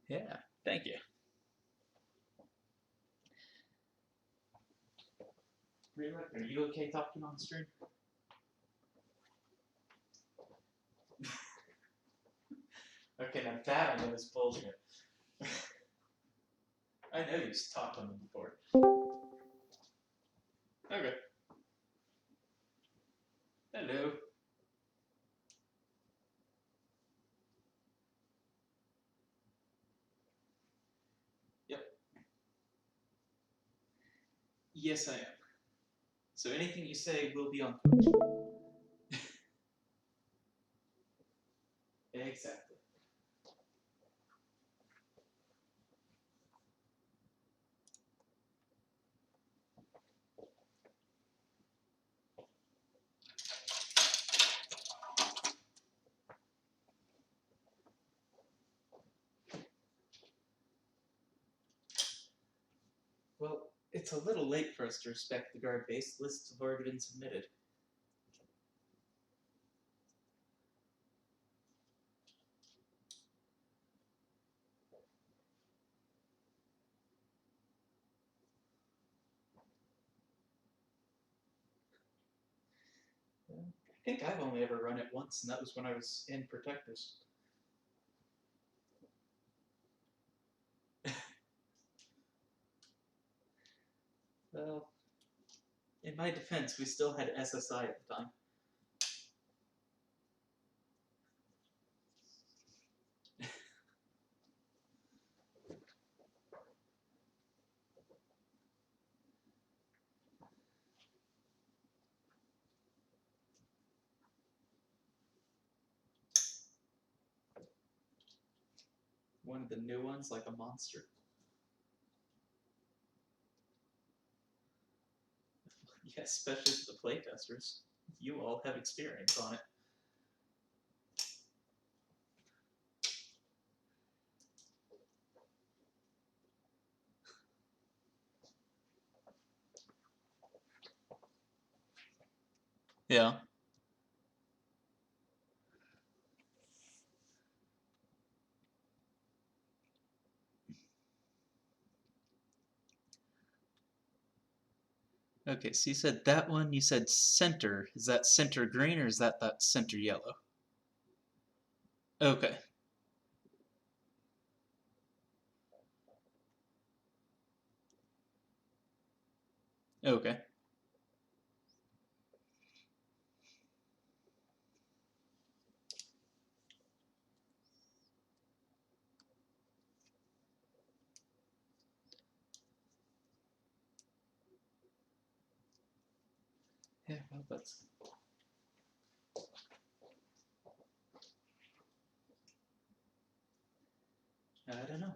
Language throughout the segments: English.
Yeah, thank you. Are you okay talking on stream? Okay, now that one was bullshit. I know you've talked on them before. Okay. Hello. Yep. Yes, I am. So anything you say will be on Twitch. Exactly. Well, it's a little late for us to respect the guard base. Lists have already been submitted. I think I've only ever run it once, and that was when I was in Protectors. Well, in my defense, we still had SSI at the time. One of the new ones, like a monster. Yeah, especially for the playtesters. You all have experience on it. Yeah. Okay, so you said that one, you said center. Is that center green or is that center yellow? Okay. Okay. Yeah, well, that's... I don't know.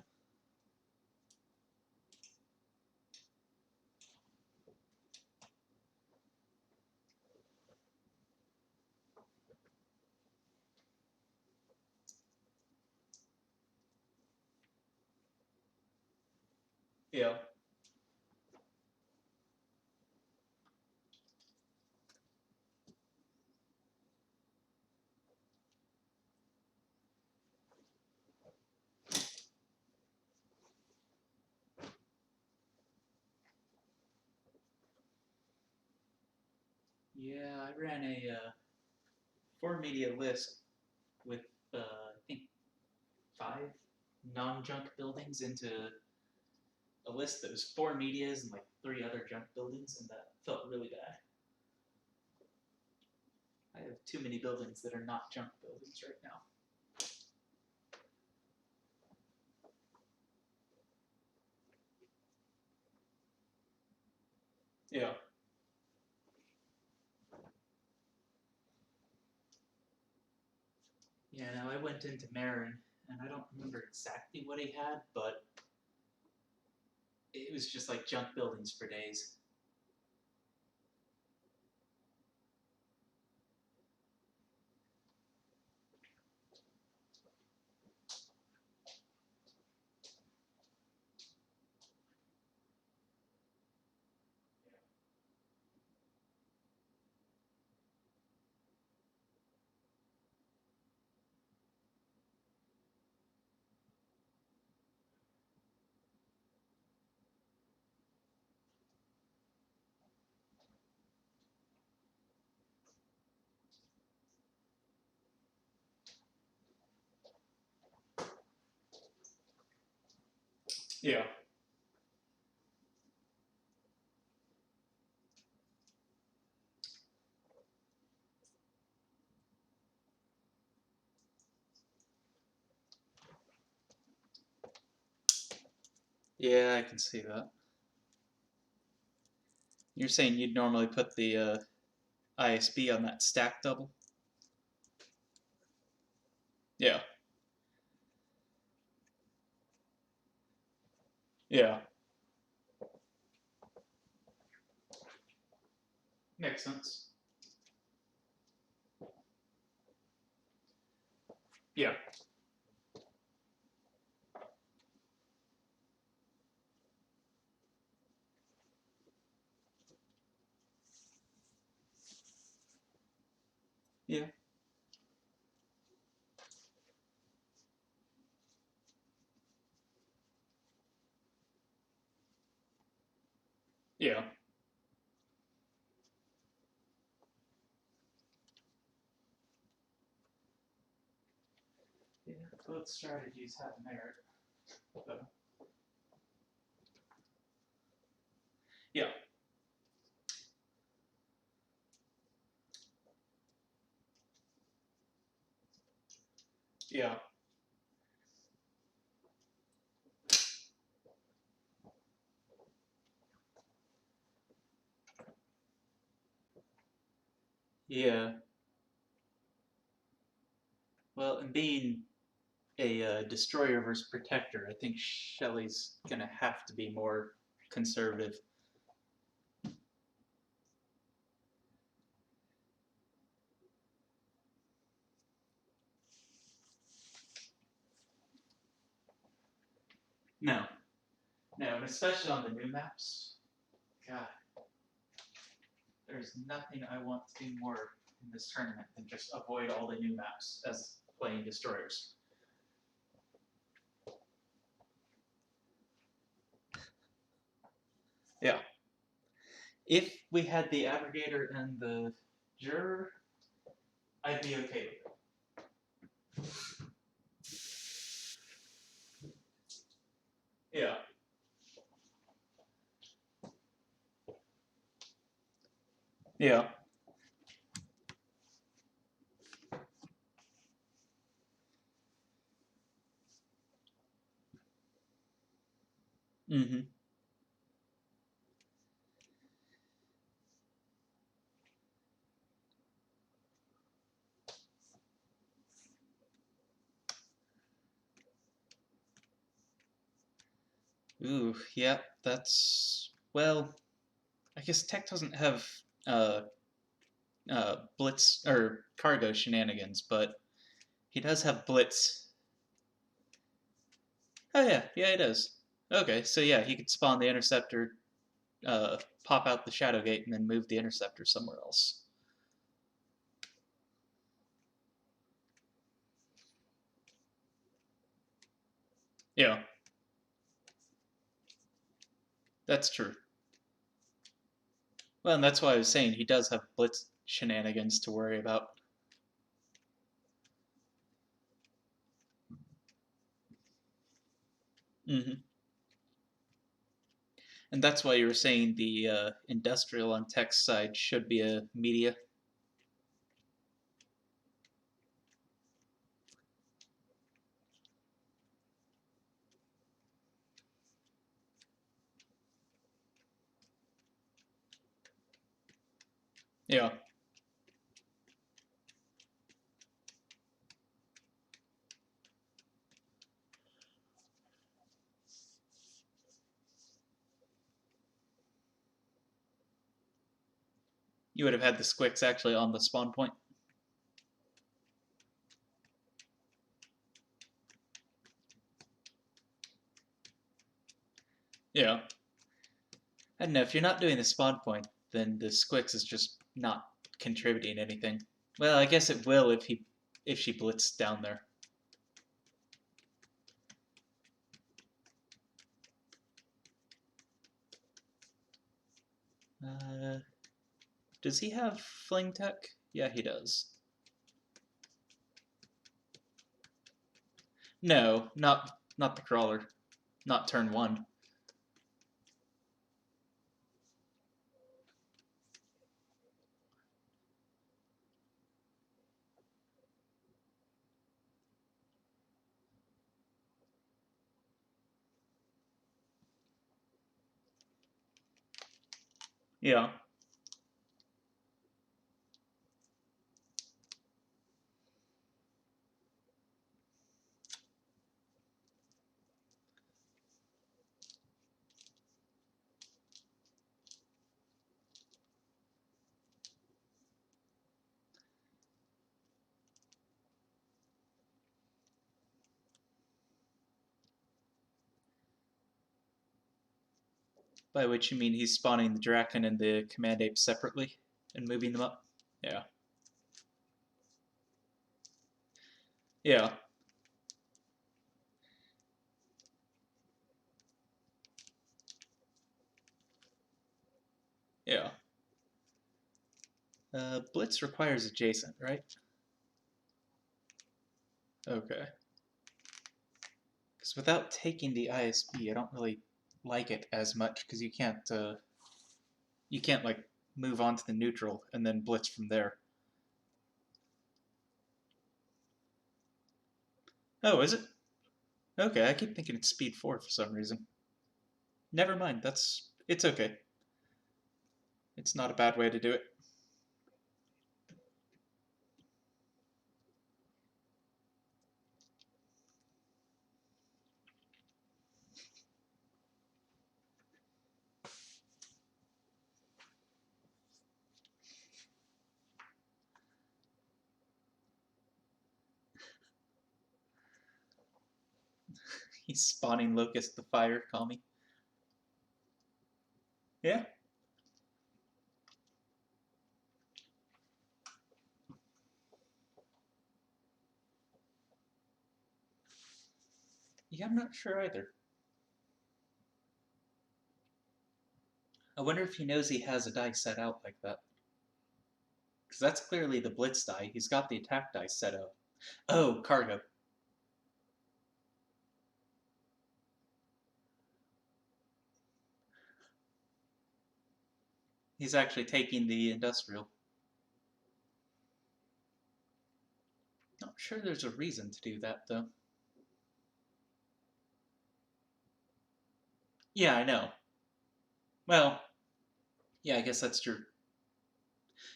Yeah. Yeah, I ran a 4-media list with, I think, 5 non-junk buildings into a list that was 4 medias and like 3 other junk buildings, and that felt really bad. I have too many buildings that are not junk buildings right now. Yeah. Yeah, no, I went into Marin, and I don't remember exactly what he had, but it was just like junk buildings for days. Yeah. Yeah, I can see that. You're saying you'd normally put the ISB on that stack double? Yeah. Yeah. Makes sense. Yeah. Yeah. Yeah. Yeah. Both strategies have merit. But... Yeah. Yeah. Yeah. Well, and being a destroyer versus protector, I think Shelley's gonna have to be more conservative. No, no, and especially on the new maps. God, there's nothing I want to do more in this tournament than just avoid all the new maps as playing destroyers. Yeah. If we had the Abrogator and the Juror, I'd be okay with it. Yeah. Yeah. Mm-hmm. Ooh, yeah, that's well. I guess Tech doesn't have uh, blitz or cargo shenanigans, but he does have blitz. Oh yeah, yeah, he does. Okay, so yeah, he could spawn the interceptor, pop out the shadow gate, and then move the interceptor somewhere else. Yeah, that's true. Well, and that's why I was saying he does have blitz shenanigans to worry about. Mm-hmm. And that's why you were saying the industrial on Tech's side should be a media. Yeah. You would have had the squicks actually on the spawn point. Yeah. I don't know, if you're not doing the spawn point, then the squicks is just not contributing anything. Well, I guess it will if she blitzed down there. Uh, does he have fling tech? Yeah, he does. No, not the crawler. Not turn 1. Yeah. By which you mean he's spawning the Draken and the Command Ape separately and moving them up? Yeah. Yeah. Yeah. Blitz requires adjacent, right? Okay. Because without taking the ISB, I don't really like it as much because you can't like move on to the neutral and then blitz from there. Oh, is it? Okay, I keep thinking it's speed 4 for some reason. Never mind, it's okay. It's not a bad way to do it. He's spawning Locust the Fire, call me. Yeah. Yeah, I'm not sure either. I wonder if he knows he has a die set out like that. Because that's clearly the Blitz die. He's got the attack die set out. Oh, cargo. He's actually taking the industrial. Not sure there's a reason to do that, though. Yeah, I know. Well, yeah, I guess that's true.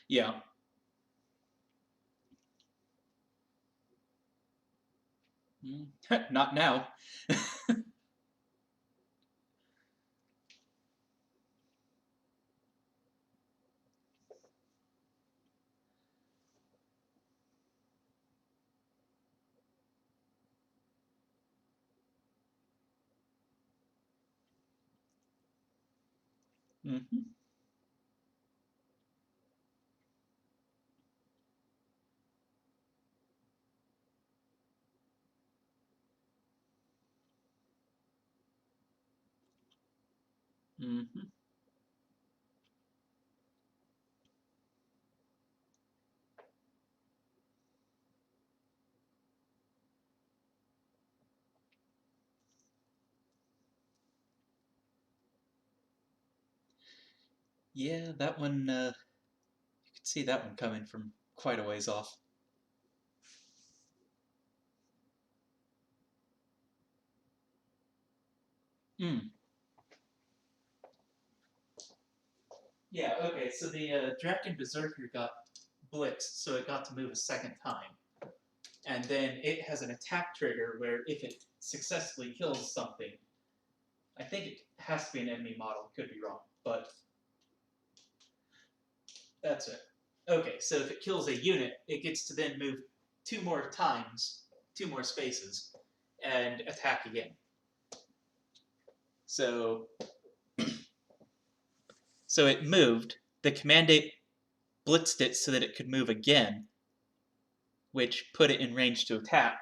Yeah. Not now. Mm-hmm. Mm-hmm. Yeah, that one, you could see that one coming from quite a ways off. Mm. Yeah, okay, so the Draken Berserker got blitzed, so it got to move a second time. And then it has an attack trigger where if it successfully kills something, I think it has to be an enemy model, could be wrong, but that's it. Okay, so if it kills a unit, it gets to then move 2 more times, 2 more spaces, and attack again. So it moved. The command ape blitzed it so that it could move again, which put it in range to attack,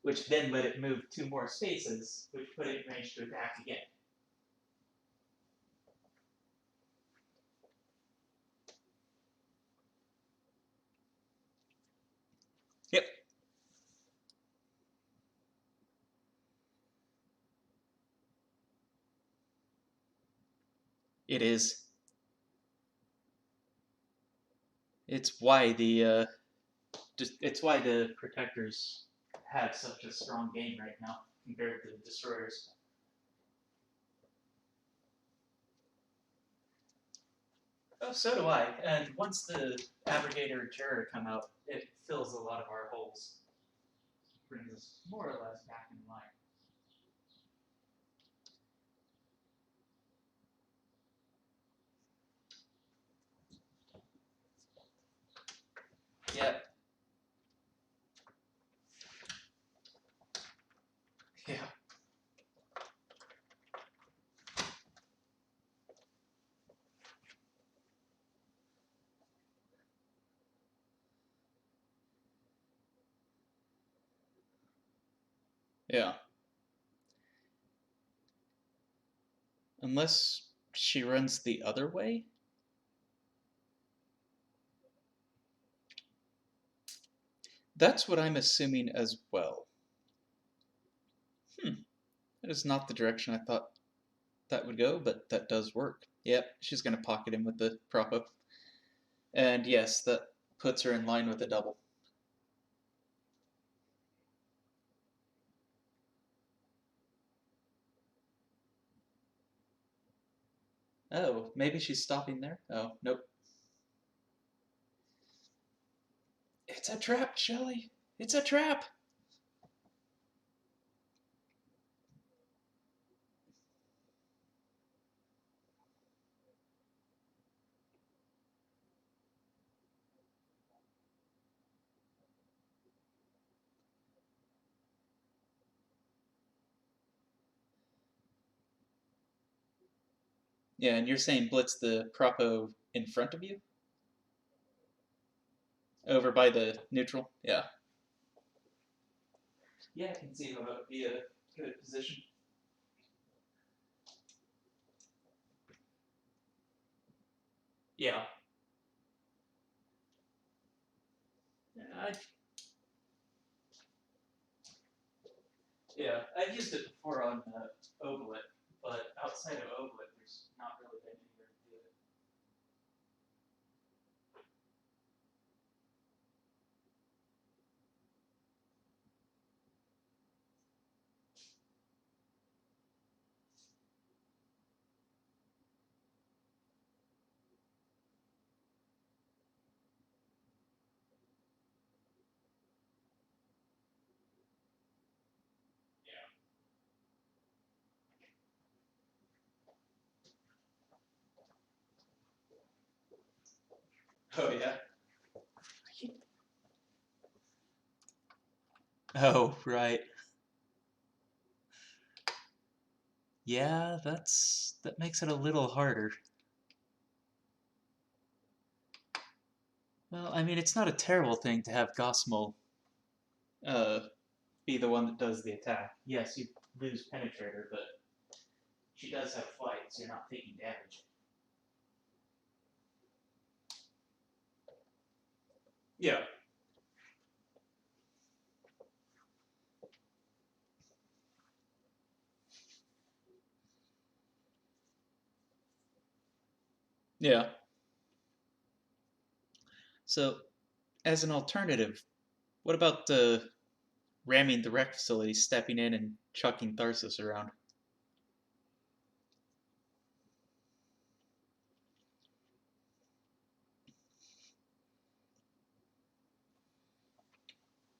which then let it move 2 more spaces, which put it in range to attack again. Yep. It is. It's why it's why the protectors have such a strong game right now compared to the destroyers. Oh, so do I. And once the Abrogator and Terror come out, it fills a lot of our holes. Brings us more or less back in line. Yeah. Yeah. Yeah. Unless she runs the other way? That's what I'm assuming as well. That is not the direction I thought that would go, but that does work. Yep, she's going to pocket him with the prop up. And yes, that puts her in line with a double. Oh, maybe she's stopping there? Oh, nope. It's a trap, Shelly. It's a trap. Yeah, and you're saying blitz the propo in front of you? Over by the neutral? Yeah. Yeah, I can see how that would be a good position. Yeah. I, yeah, I've used it before on Ovalet, but outside of Ovalet, there's not really been anywhere to do it. Oh, yeah. Oh, right. Yeah, that makes it a little harder. Well, I mean, it's not a terrible thing to have Gosmo uh, be the one that does the attack. Yes, you lose Penetrator, but she does have flight, so you're not taking damage. Yeah. Yeah. So, as an alternative, what about ramming the rec facility, stepping in and chucking Tharsis around?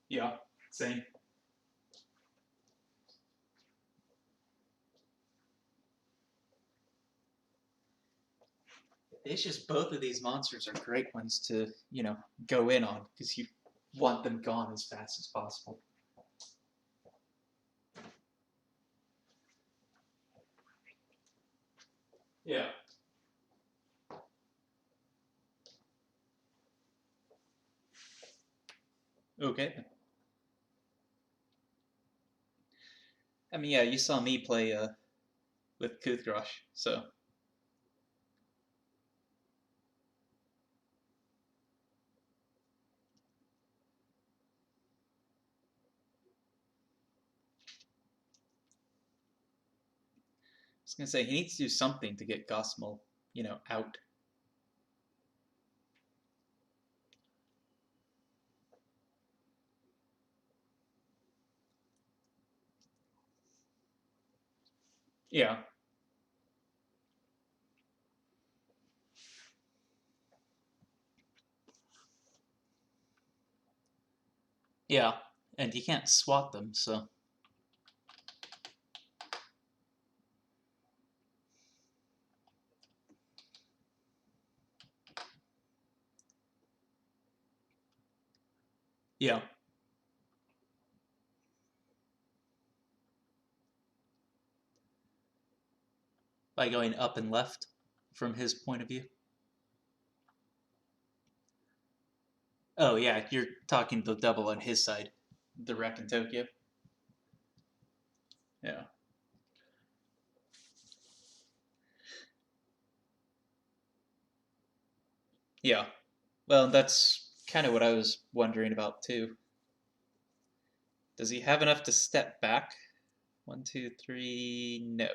Yeah, same. It's just both of these monsters are great ones to, go in on because you want them gone as fast as possible. Yeah. Okay. I mean, yeah, you saw me play with Kuthgrosh, so I was gonna say he needs to do something to get Gosmo out. Yeah. Yeah. And you can't swat them, so. Yeah. By going up and left from his point of view. Oh, yeah, you're talking the double on his side. The wreck in Tokyo. Yeah. Yeah. Well, that's kind of what I was wondering about, too. Does he have enough to step back? 1, 2, 3. No.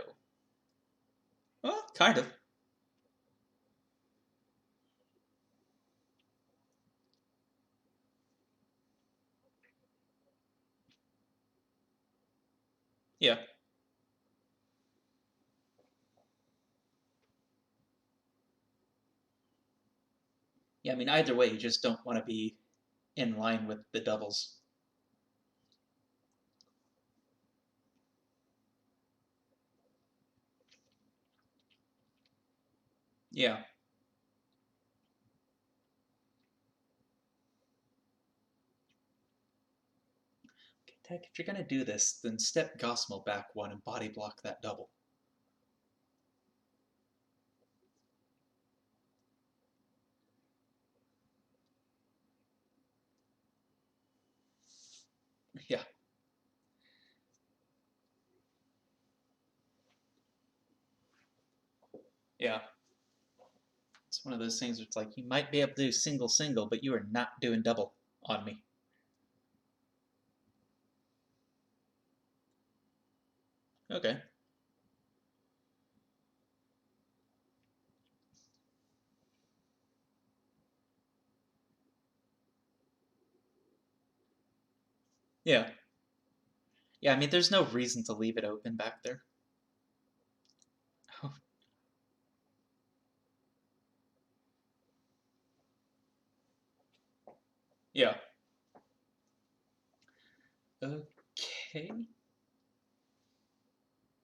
Well, kind of. Yeah. Yeah, I mean, either way, you just don't want to be in line with the doubles. Yeah. Okay, Tech, if you're going to do this, then step Gosmo back one and body block that double. Yeah. Yeah. It's one of those things where it's like, you might be able to do single single, but you are not doing double on me. Okay. Yeah. Yeah, I mean, there's no reason to leave it open back there. Yeah. Okay.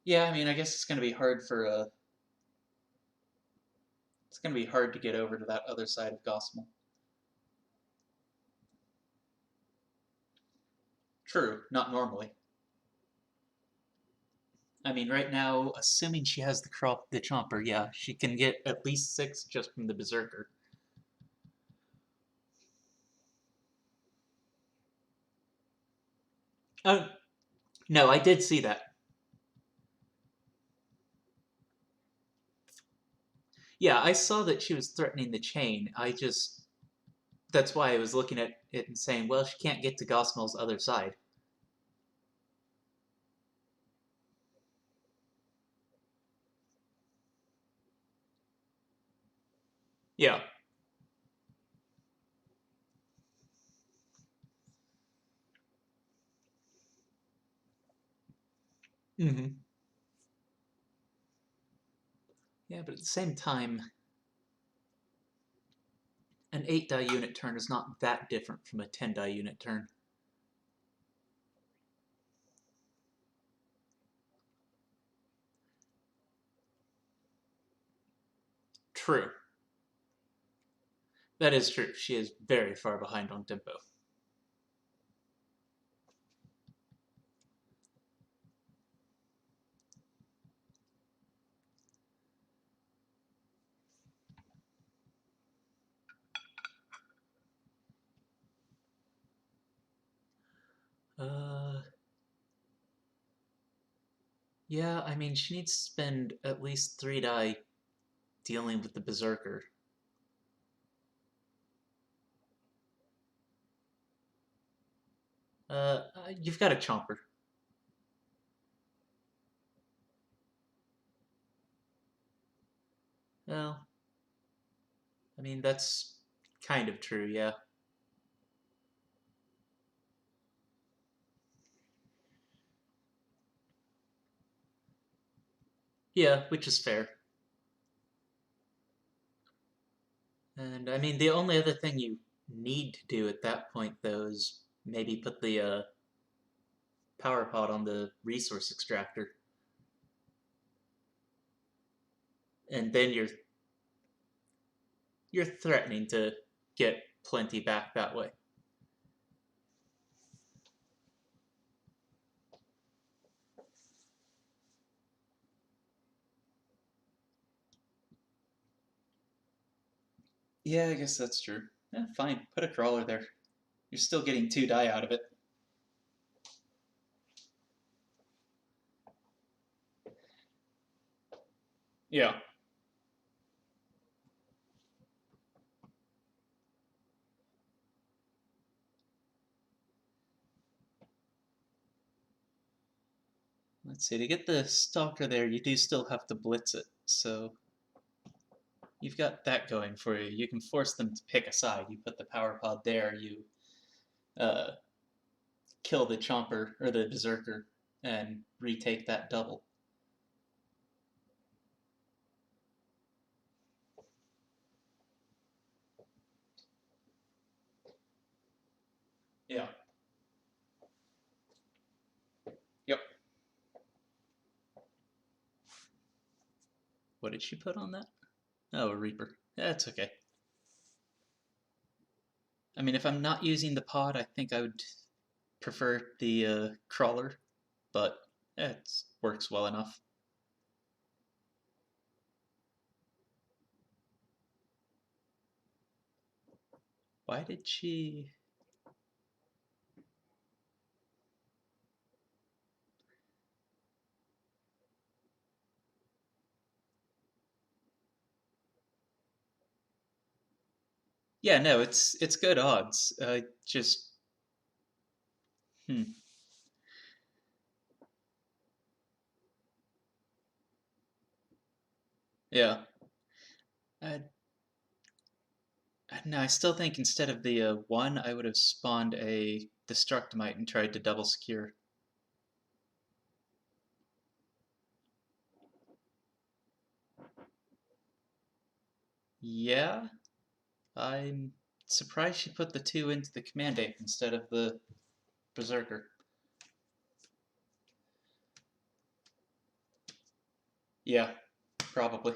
Yeah, I mean, I guess it's going to be hard for it's going to be hard to get over to that other side of Gossamer. True, not normally. I mean, right now, assuming she has the chomper, yeah, she can get at least 6 just from the Berserker. Oh, no, I did see that. Yeah, I saw that she was threatening the chain. That's why I was looking at it and saying, well, she can't get to Gosmel's other side. Yeah. Mm-hmm. Yeah, but at the same time, an 8 die unit turn is not that different from a 10 die unit turn. True. That is true. She is very far behind on tempo. Uh, yeah, I mean, she needs to spend at least 3 die dealing with the Berserker. You've got a Chomper. Well, I mean, that's kind of true, yeah. Yeah, which is fair. And I mean, the only other thing you need to do at that point, though, is maybe put the power pod on the resource extractor. And then you're threatening to get plenty back that way. Yeah, I guess that's true. Yeah, fine. Put a crawler there. You're still getting 2 die out of it. Yeah. Let's see. To get the stalker there, you do still have to blitz it. So you've got that going for you. You can force them to pick a side. You put the power pod there. You uh, kill the chomper or the berserker and retake that double. Yeah. Yep. What did she put on that? Oh, a Reaper. That's okay. I mean, if I'm not using the pod, I think I would prefer the crawler, but it works well enough. Why did she... Yeah, no, it's good odds. Just hmm, yeah. I no, I still think instead of the one, I would have spawned a Destructomite and tried to double secure. Yeah, I'm surprised she put the two into the command ape instead of the berserker. Yeah, probably.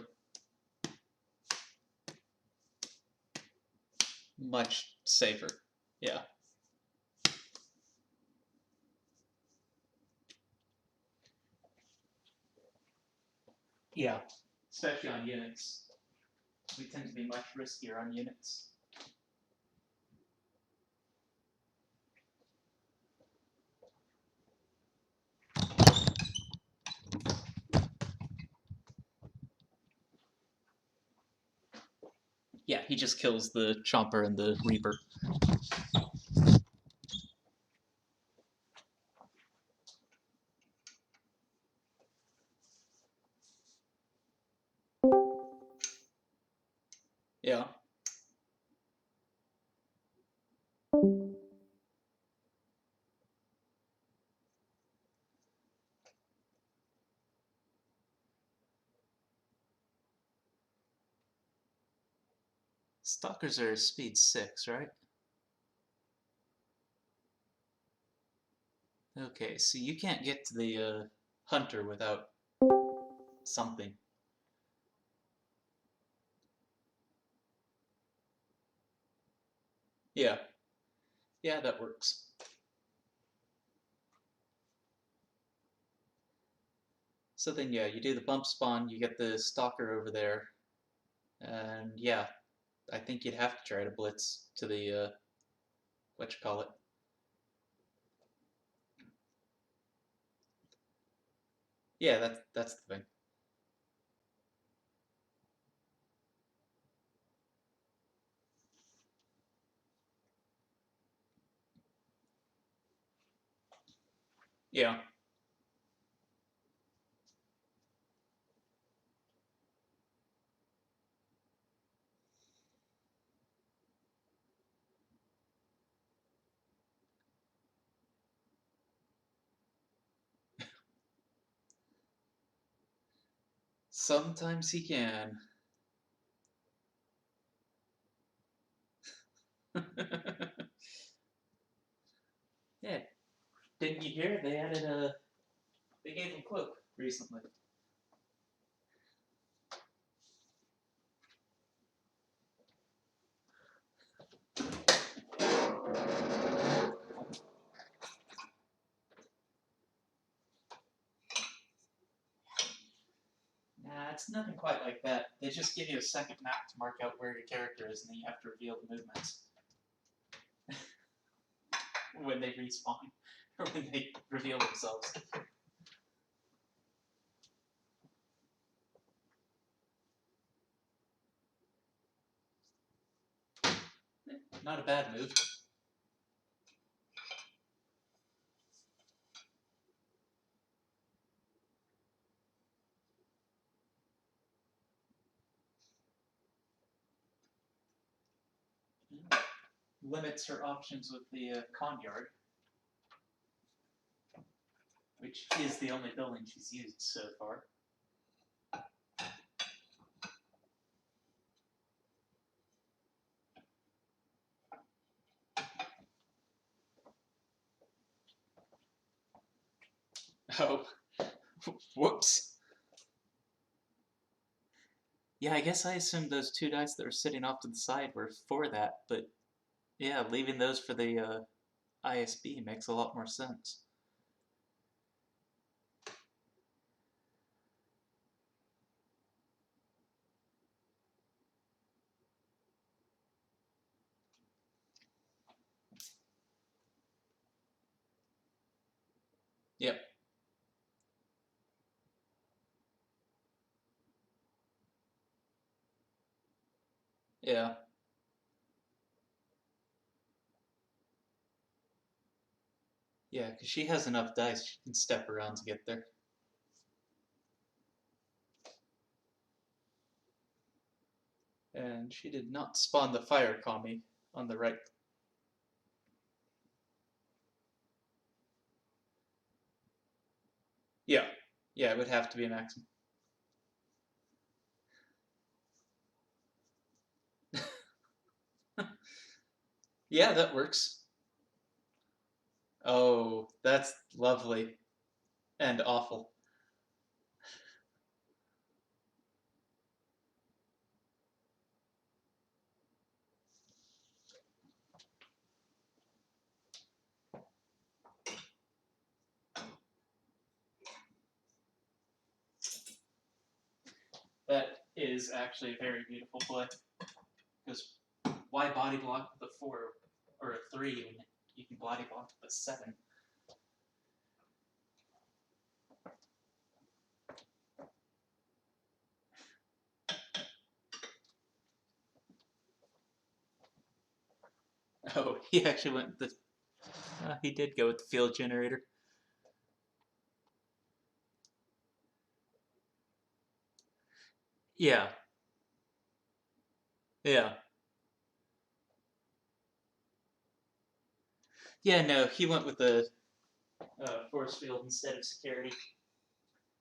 Much safer. Yeah. Yeah. Especially on units. We tend to be much riskier on units. Yeah, he just kills the Chomper and the Reaper. Yeah. Stalkers are speed 6, right? Okay, so you can't get to the hunter without something. Yeah. Yeah, that works. So then, yeah, you do the bump spawn, you get the stalker over there, and yeah, I think you'd have to try to blitz to the, what you call it. Yeah, that's the thing. Yeah. Sometimes he can. Yeah. Didn't you hear? They added a. They gave him cloak recently. Nah, it's nothing quite like that. They just give you a second map to mark out where your character is, and then you have to reveal the movements when they respawn or when they reveal themselves. Not a bad move. Limits her options with the Conyard, which is the only building she's used so far. Oh, whoops. Yeah, I guess I assumed those 2 dice that were sitting off to the side were for that, but yeah, leaving those for the ISB makes a lot more sense. Yep. Yeah. Yeah, because she has enough dice she can step around to get there. And she did not spawn the fire commie on the right. Yeah. Yeah, it would have to be a maximum. Yeah, that works. Oh, that's lovely. And awful. That is actually a very beautiful play. Because why body block with a 4 or a 3 when you can body block with a 7? Oh, he actually went with the. He did go with the field generator. Yeah. Yeah. Yeah, no, he went with the force field instead of security.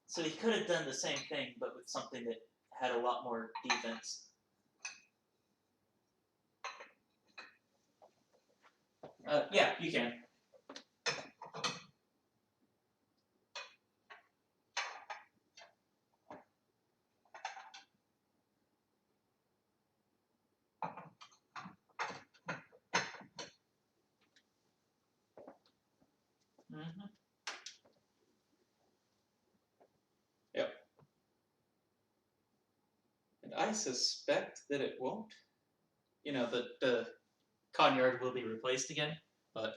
So he could have done the same thing, but with something that had a lot more defense. Yeah, you can. Mm-hmm. Yep. And I suspect that it won't. You know, the Conyard will be replaced again, but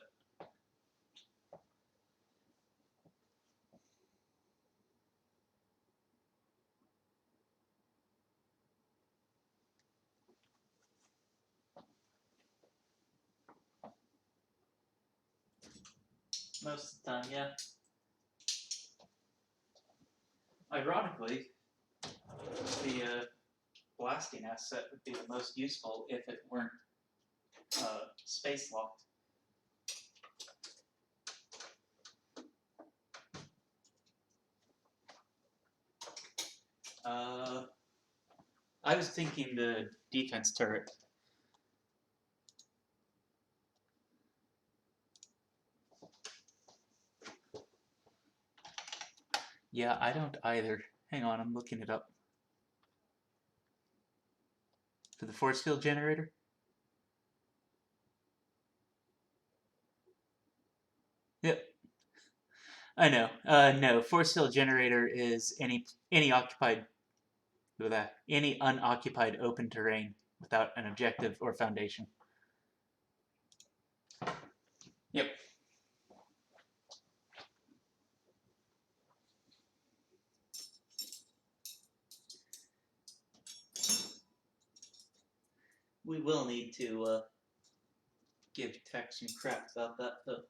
most of the time, yeah. Ironically, the blasting asset would be the most useful if it weren't space locked. I was thinking the defense turret. Yeah, I don't either. Hang on, I'm looking it up. For the force field generator? Yep, I know. No, force field generator is any occupied with that any unoccupied open terrain without an objective or foundation. Yep. We will need to give Tech some crap about that, though.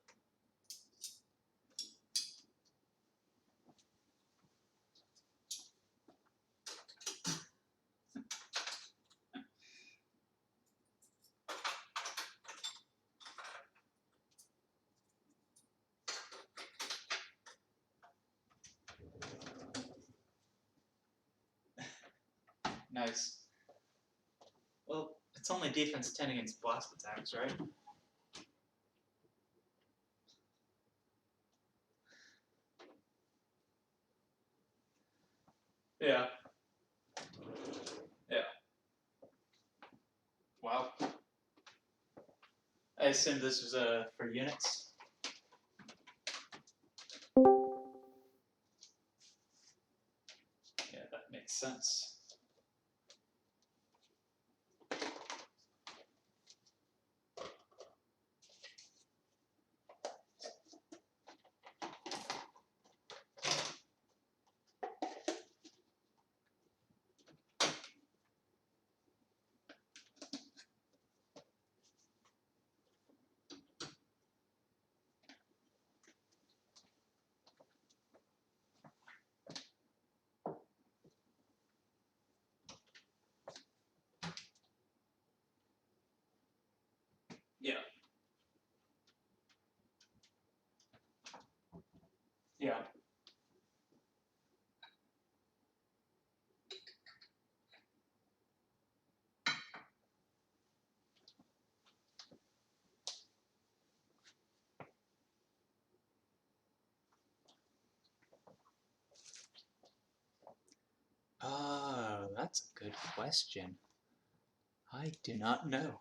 Nice. Well, it's only defense 10 against blast attacks, right? Yeah. Yeah. Wow. I assume this was for units. Yeah, that makes sense. Yeah. Yeah. Oh, that's a good question. I do not know.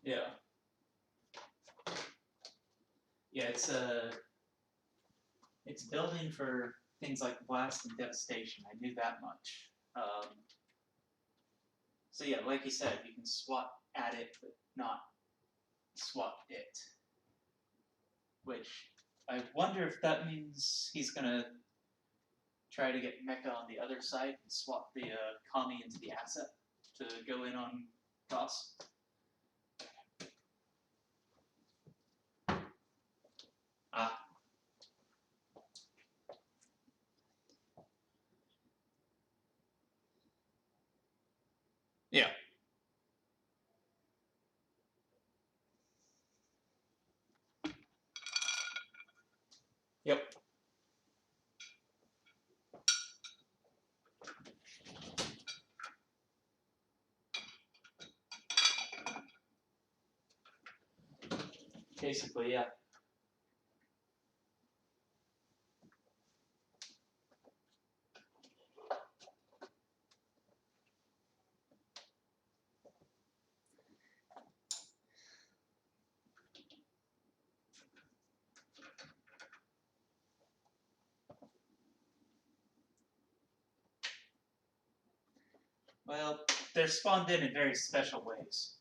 Yeah. Yeah, it's building for things like blast and devastation. I knew that much. So yeah, like you said, you can swat at it, but not swat it. Which I wonder if that means he's gonna try to get Mecha on the other side and swap the Kami into the asset to go in on Toss. Ah. Yeah. Yep. Basically, yeah. Well, they're spawned in very special ways.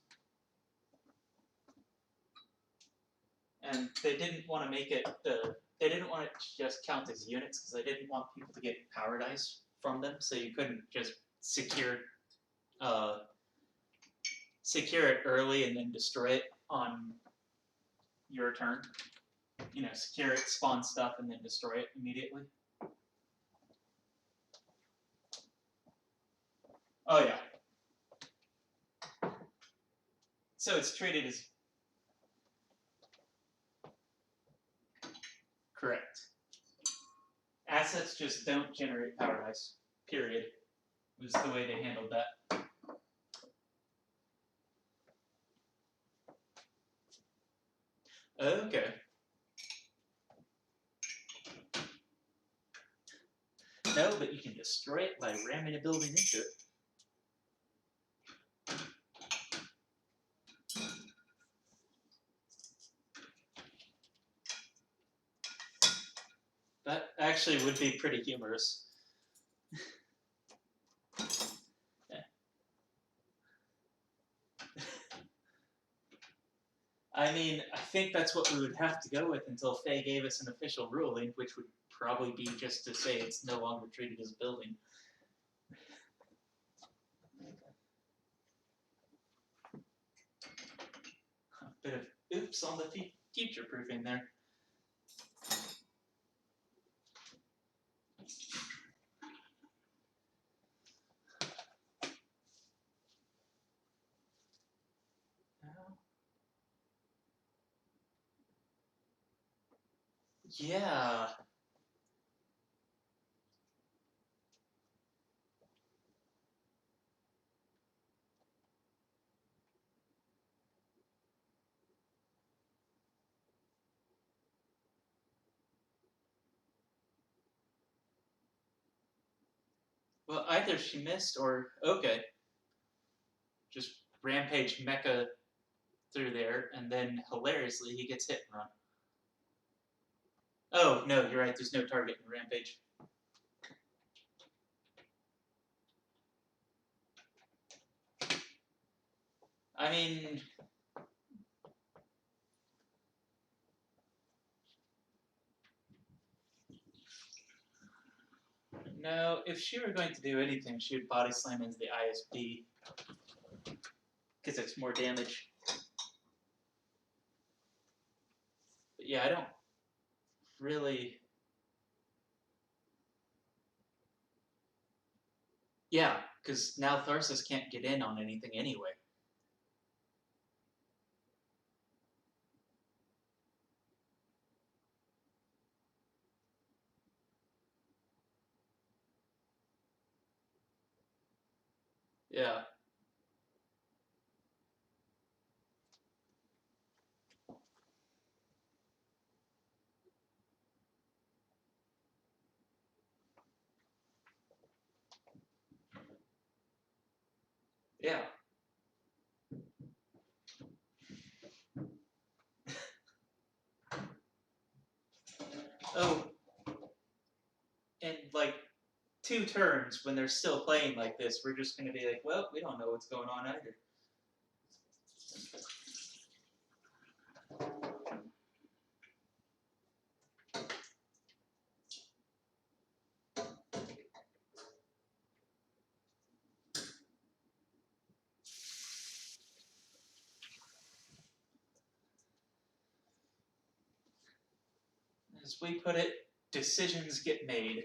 And they didn't want to make it they didn't want it to just count as units because they didn't want people to get power dice from them, so you couldn't just uh, secure it early and then destroy it on your turn. You know, secure it, spawn stuff, and then destroy it immediately. Oh yeah. So it's treated as correct. Assets just don't generate power dice. Period. Was the way they handled that. Okay. No, but you can destroy it by ramming a building into it. That actually would be pretty humorous. I mean, I think that's what we would have to go with until Faye gave us an official ruling, which would probably be just to say it's no longer treated as a building. A bit of oops on the future-proofing there. Yeah. Well, either she missed or okay. Just rampage mecha through there, and then hilariously he gets hit and run. Oh no, you're right. There's no target in rampage. I mean, no. If she were going to do anything, she would body slam into the ISP because it's more damage. But yeah, I don't really. Yeah, because now Tharsis can't get in on anything anyway. Yeah. Yeah. Oh, and like 2 turns when they're still playing like this, we're just going to be like, well, we don't know what's going on either. As we put it, decisions get made.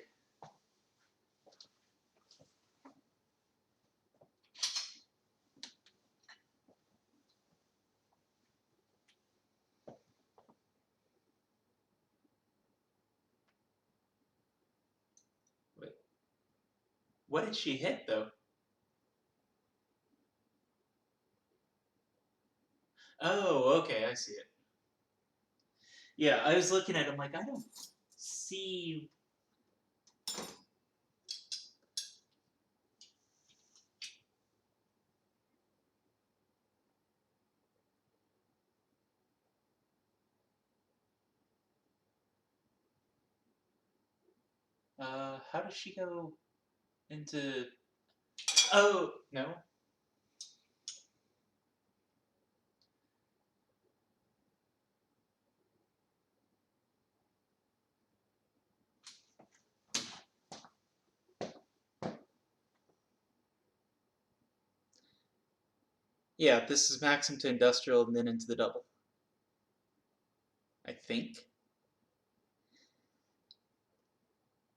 Wait, what did she hit though? Oh, okay, I see it. Yeah, I was looking at it, I'm like, I don't see. How does she go into. Oh, no. Yeah, this is maximum to industrial and then into the double. I think.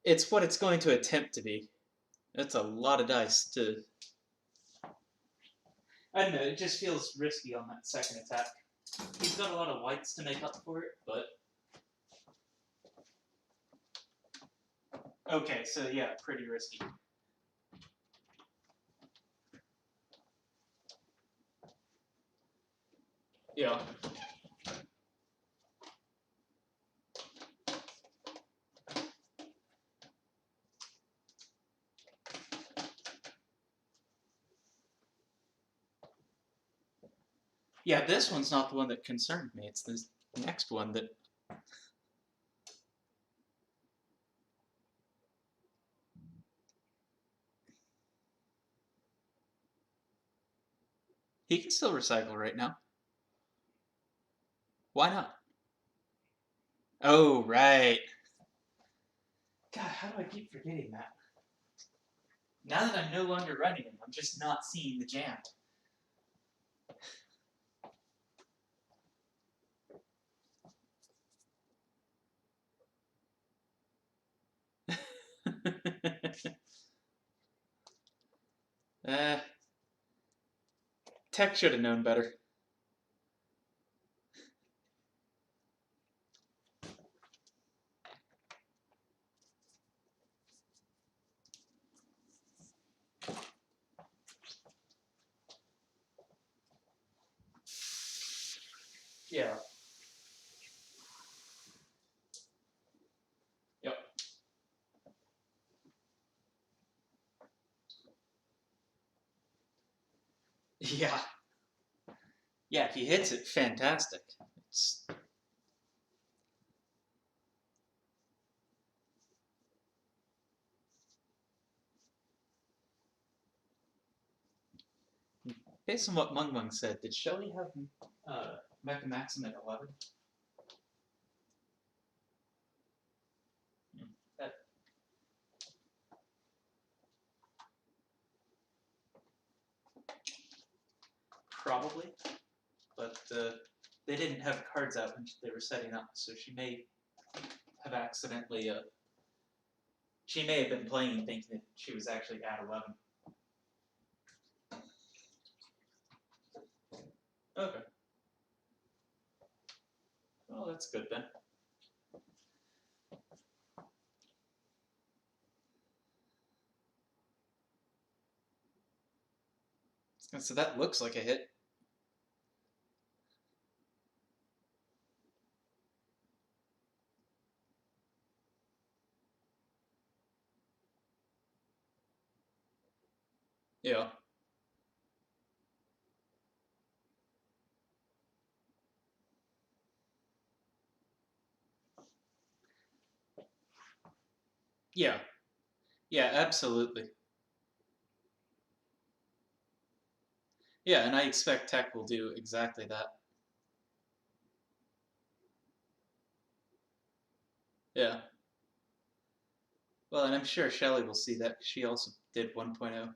It's what it's going to attempt to be. That's a lot of dice to. I don't know, it just feels risky on that second attack. He's got a lot of whites to make up for it, but... Okay, so yeah, pretty risky. Yeah. Yeah, this one's not the one that concerned me. It's this next one that... He can still recycle right now. Why not? Oh, right. God, how do I keep forgetting that? Now that I'm no longer running him, I'm just not seeing the jam. Tech should have known better. Yeah. Yep. Yeah. Yeah, if he hits it, fantastic. It's... Based on what Mung Mung said, did Shelly have Mecha Maxim at 11? That... Probably. But they didn't have cards out when they were setting up, so she may have accidentally... she may have been playing thinking that she was actually at 11. Okay. Well, that's good then. So that looks like a hit. Yeah. Yeah. Yeah, absolutely. Yeah, and I expect Tech will do exactly that. Yeah. Well, and I'm sure Shelly will see that. She also did 1.0.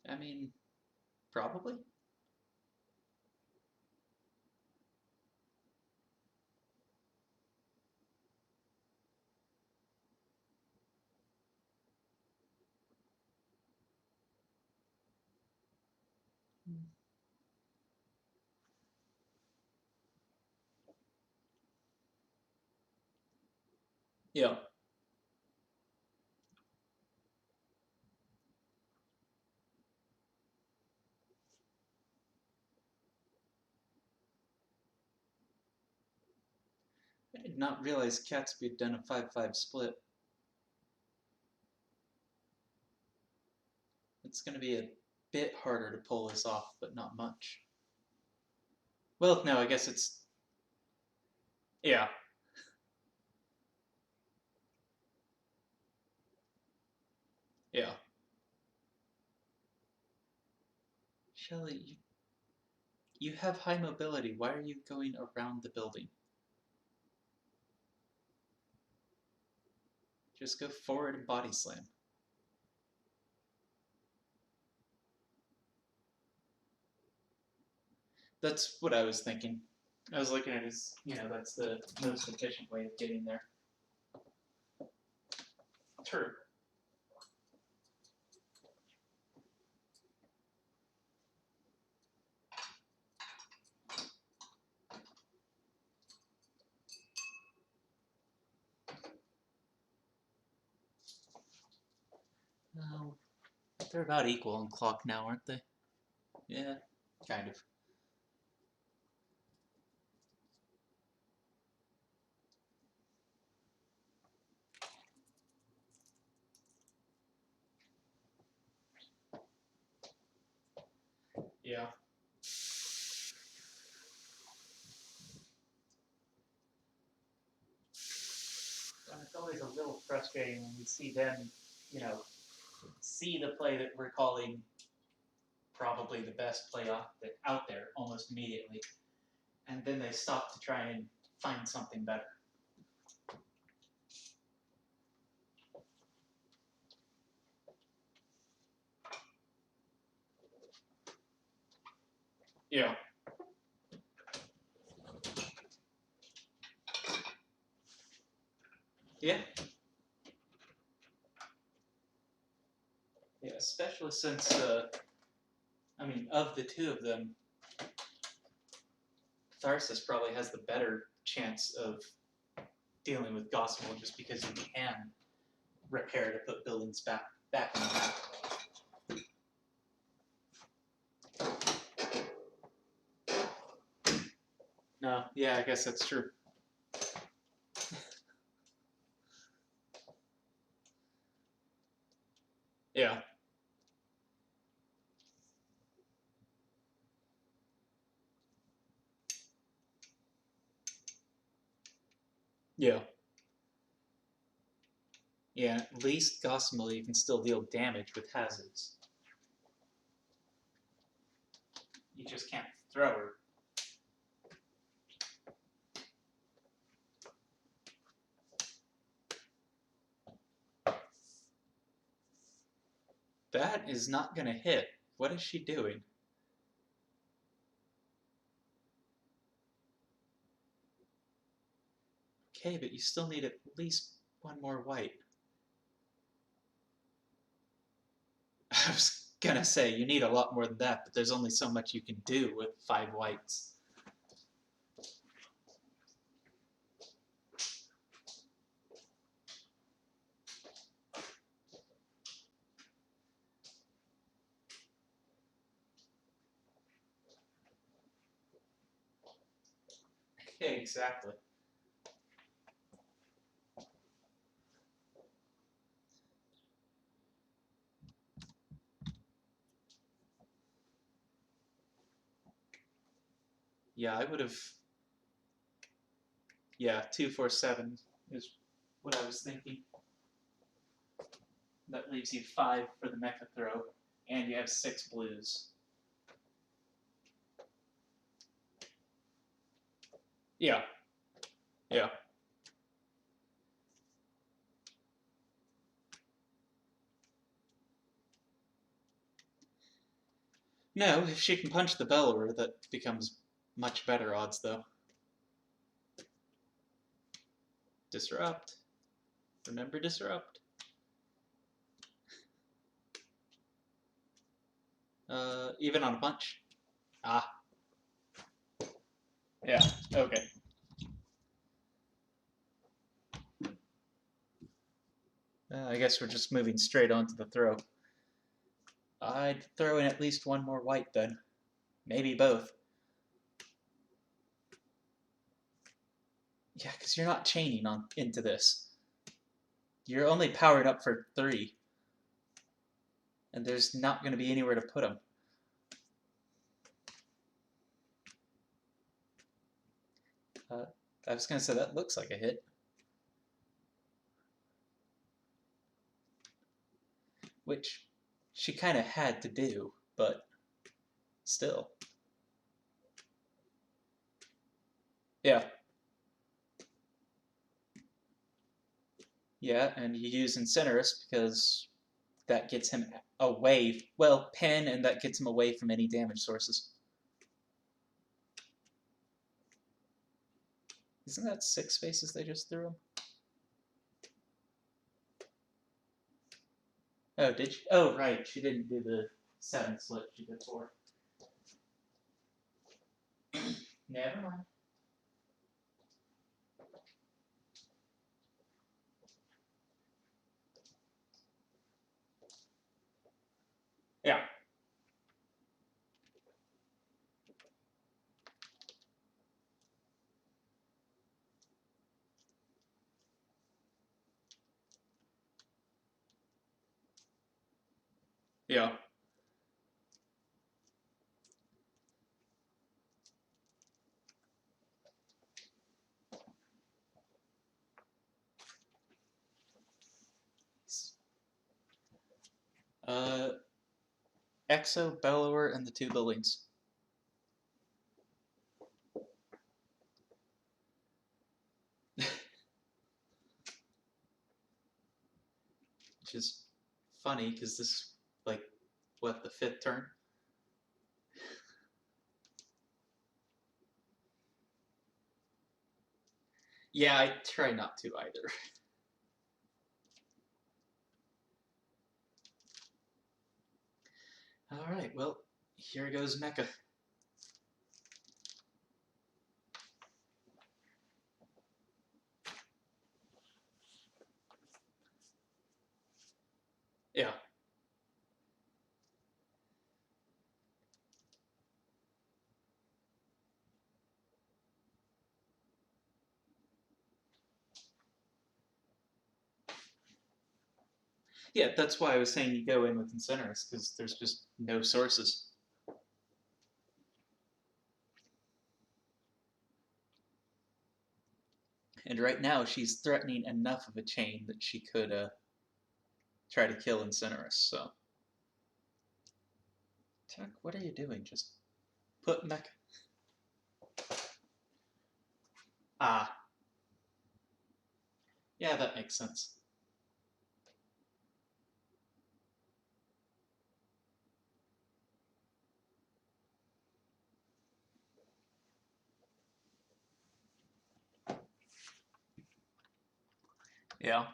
I mean, probably. Yeah. I did not realize Catsby had done a 5-5 split. It's going to be a bit harder to pull this off, but not much. Well, no, I guess it's... Yeah. Yeah. Shelly, you have high mobility. Why are you going around the building? Just go forward and body slam. That's what I was thinking. I was looking at it as, that's the most efficient way of getting there. True. No, they're about equal in clock now, aren't they? Yeah, kind of. Yeah. And it's always a little frustrating when we see them, you know, see the play that we're calling probably the best play out there almost immediately, and then they stop to try and find something better. Yeah. Yeah. Yeah, especially since, I mean, of the two of them, Tharsis probably has the better chance of dealing with Gossamer just because you can repair to put buildings back in the map. No, yeah, I guess that's true. Yeah. Yeah. Yeah, at least Gossamer you can still deal damage with hazards. You just can't throw her. That is not going to hit. What is she doing? Okay, but you still need at least one more white. I was gonna say, you need a lot more than that, but there's only so much you can do with 5 whites. Okay, exactly. Yeah, I would have... Yeah, 247 is what I was thinking. That leaves you 5 for the mecha throw, and you have 6 blues. Yeah. Yeah. No, if she can punch the Bellower, that becomes much better odds, though. Disrupt. Remember Disrupt. Even on a punch. Ah. Yeah, okay. I guess we're just moving straight on to the throw. I'd throw in at least one more white then. Maybe both. Yeah, because you're not chaining into this. You're only powered up for 3. And there's not going to be anywhere to put them. I was going to say, that looks like a hit. Which she kind of had to do, but still. Yeah. Yeah, and you use Incinerus because that gets him away. Well, Pen, and that gets him away from any damage sources. Isn't that 6 spaces they just threw him? Oh, did she? Oh, right. She didn't do the 7 slip. She did 4. Never mind. Yeah. Yeah. Uh, Exo, Bellower, and the 2 buildings. Which is funny because this is like what, the 5th turn? Yeah, I try not to either. Alright, well, here goes Mecha. Yeah. Yeah, that's why I was saying you go in with Incinerus, because there's just no sources. And right now, she's threatening enough of a chain that she could try to kill Incinerus, so. Tuck, what are you doing? Just put Mecha. Ah. Yeah, that makes sense. Yeah.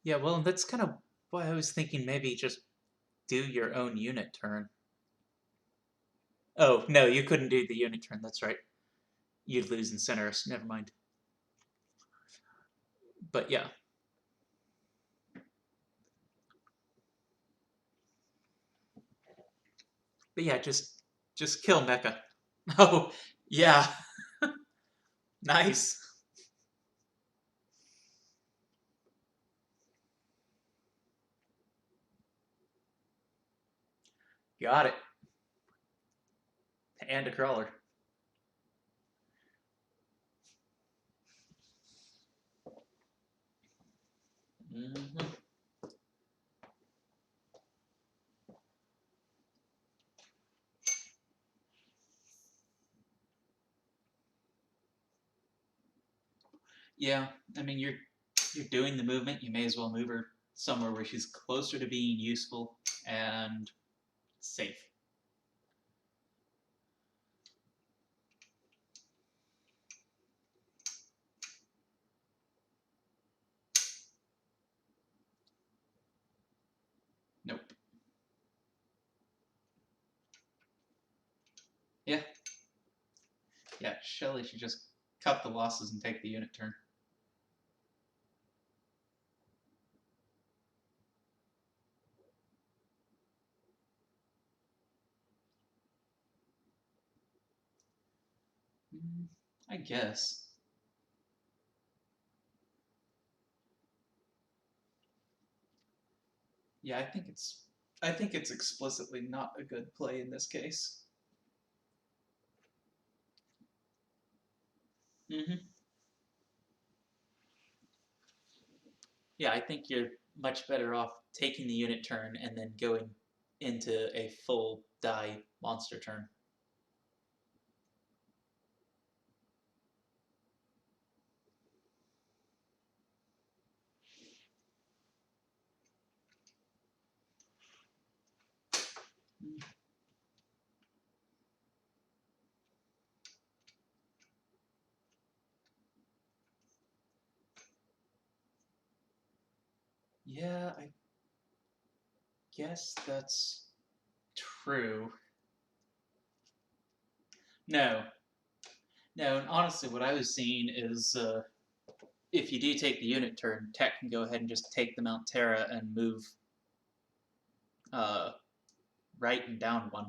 Yeah, well, that's kind of why I was thinking maybe just do your own unit turn. Oh, no, you couldn't do the unit turn, that's right. You'd lose Incinerus, never mind. But yeah. But yeah, just kill Mecha. Oh, yeah. Nice. Got it. And a crawler. Mm-hmm. Yeah, I mean you're doing the movement. You may as well move her somewhere where she's closer to being useful and safe. Nope. Yeah. Yeah, Shelly should just cut the losses and take the unit turn. I guess. Yeah, I think it's explicitly not a good play in this case. Mm-hmm. Yeah, I think you're much better off taking the unit turn and then going into a full die monster turn. Yeah, I guess that's true. No. No, and honestly, what I was seeing is if you do take the unit turn, Tech can go ahead and just take the Mount Terra and move uh, right and down one.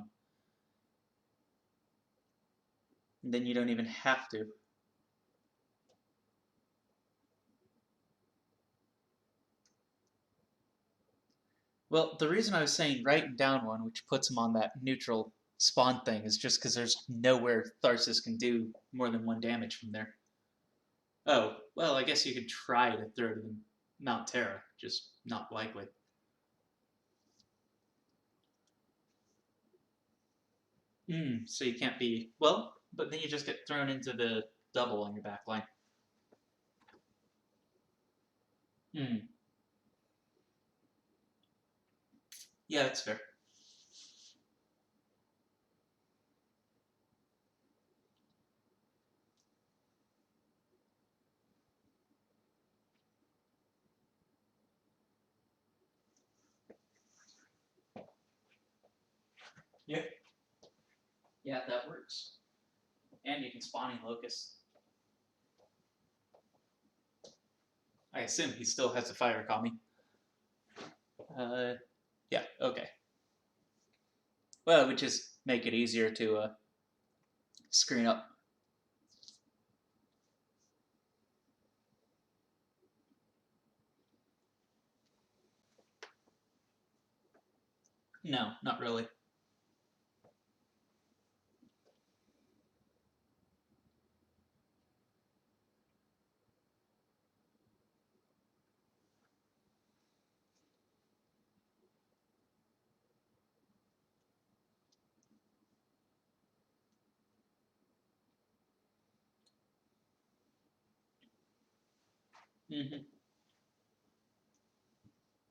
And then you don't even have to. Well, the reason I was saying right and down one, which puts him on that neutral spawn thing, is just because there's nowhere Tharsis can do more than one damage from there. Oh, well, I guess you could try to throw to the Mount Terra, just not likely. So you can't be, well, but then you just get thrown into the double on your back line. Yeah, that's fair. Yeah. Yeah, that works. And you can spawn in Locust. I assume he still has a fire kami. Yeah, okay. Well, it would just make it easier to screen up. No, not really.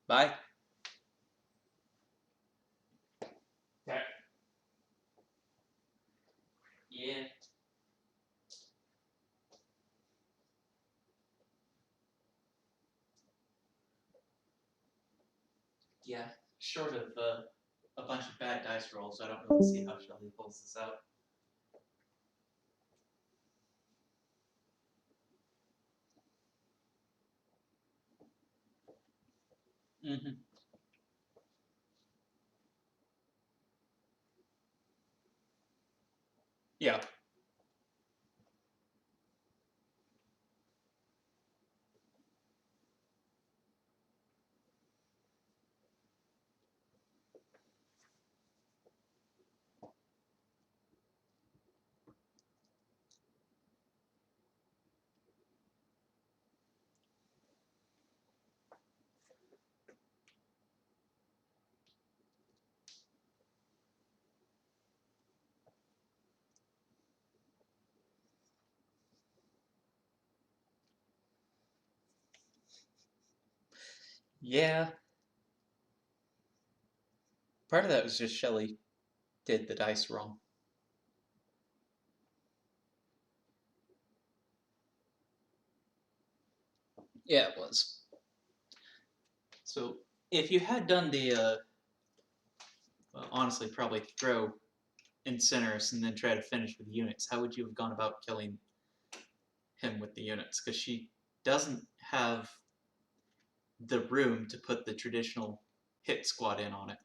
Bye. Okay. Yeah. Yeah. Short of a bunch of bad dice rolls, I don't really see how Shelly pulls this out. Yeah. Yeah. Part of that was just Shelly did the dice wrong. Yeah, it was. So if you had done the, well, honestly, probably throw Incinerus and then try to finish with units, how would you have gone about killing him with the units? Because she doesn't have the room to put the traditional hit squad in on it.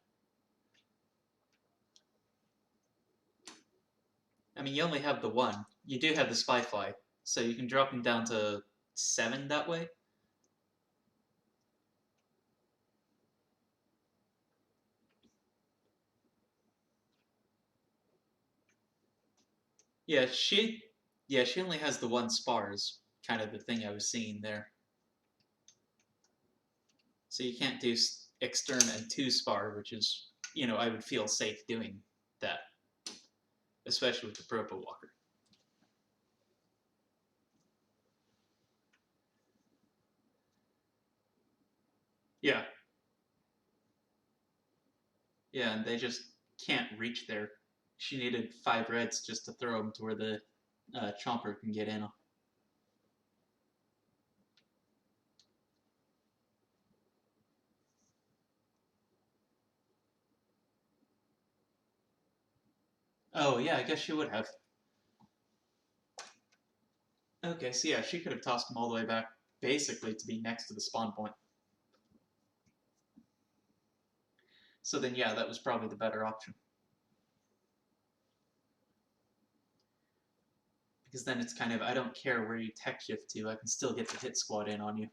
I mean, you only have the one. You do have the Spy Fly, so you can drop him down to 7 that way. Yeah, she only has the one spar is kind of the thing I was seeing there. So you can't do Extern and 2 spar, which is I would feel safe doing that, especially with the Propo Walker. Yeah. Yeah, and they just can't reach there. She needed 5 reds just to throw them to where the Chomper can get in. Oh, yeah, I guess she would have. Okay, so yeah, she could have tossed them all the way back, basically to be next to the spawn point. So then, yeah, that was probably the better option. Because then it's kind of, I don't care where you tech shift to, I can still get the hit squad in on you.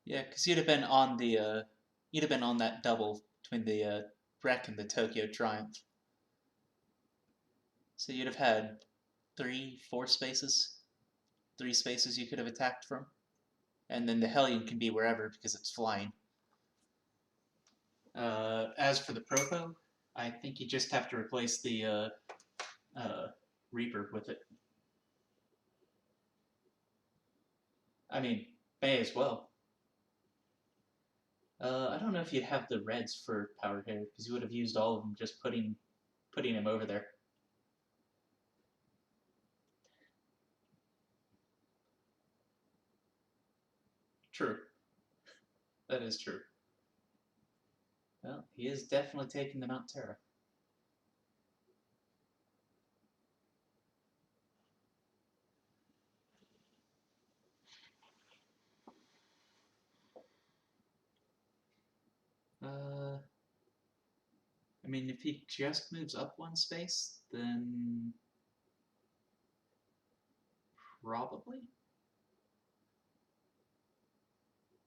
Yeah, because you'd have been on that double between the Wreck and the Tokyo Triumph. So you'd have had 3 spaces you could have attacked from. And then the Hellion can be wherever because it's flying. As for the Propo, I think you just have to replace the Reaper with it. I mean, may as well. I don't know if you'd have the reds for Power Hitter because you would have used all of them just putting him over there. True. That is true. Well, he is definitely taking the Mount Terra. I mean, if he just moves up 1 space, then probably.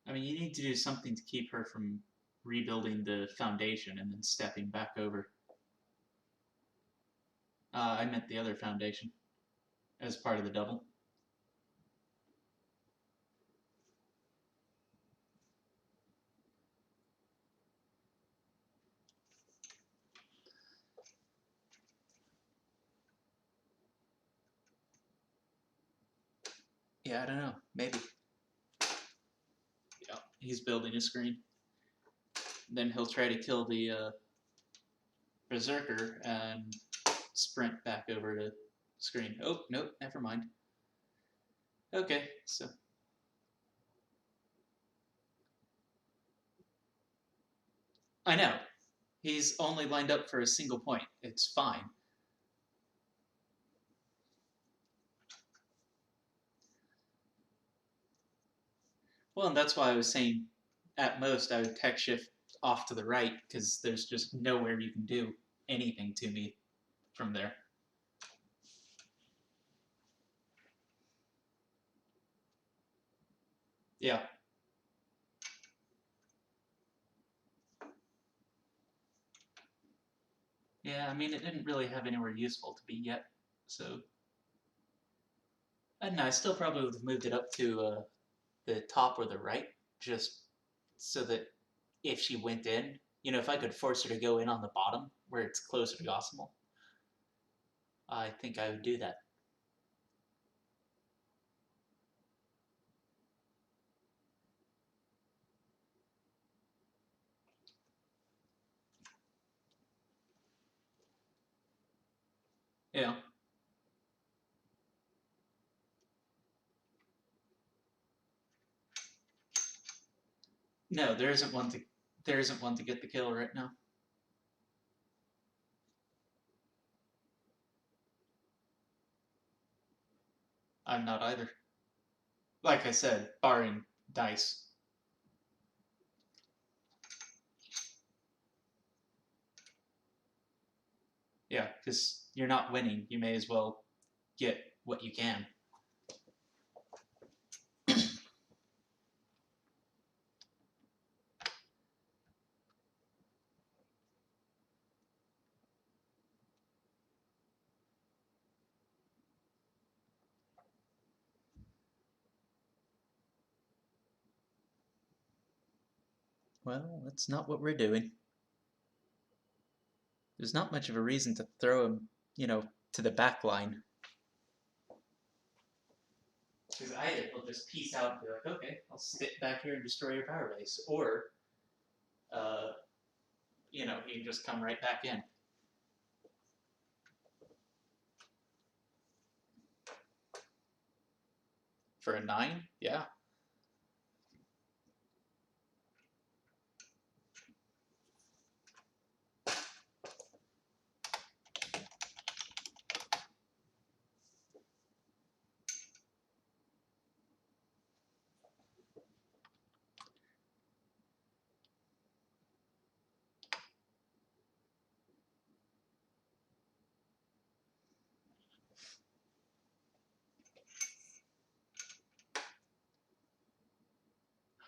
I mean, you need to do something to keep her from rebuilding the foundation and then stepping back over. I meant the other foundation as part of the double. Yeah, I don't know. Maybe. Yeah, he's building a screen. Then he'll try to kill the Berserker and sprint back over to screen. Oh, nope, never mind. Okay, so. I know. He's only lined up for a single point. It's fine. Well, and that's why I was saying at most I would tech shift off to the right because there's just nowhere you can do anything to me from there. Yeah. Yeah, I mean, it didn't really have anywhere useful to be yet, so. I don't know, I still probably would have moved it up to the top or the right, just so that if she went in, if I could force her to go in on the bottom where it's closer to Gossamer, I think I would do that. Yeah. No, there isn't one to get the kill right now. I'm not either. Like I said, barring dice. Yeah, because you're not winning. You may as well get what you can. Well, that's not what we're doing. There's not much of a reason to throw him, to the back line. Because either he'll just peace out and be like, okay, I'll sit back here and destroy your power base, or, he can just come right back in. For a 9? Yeah.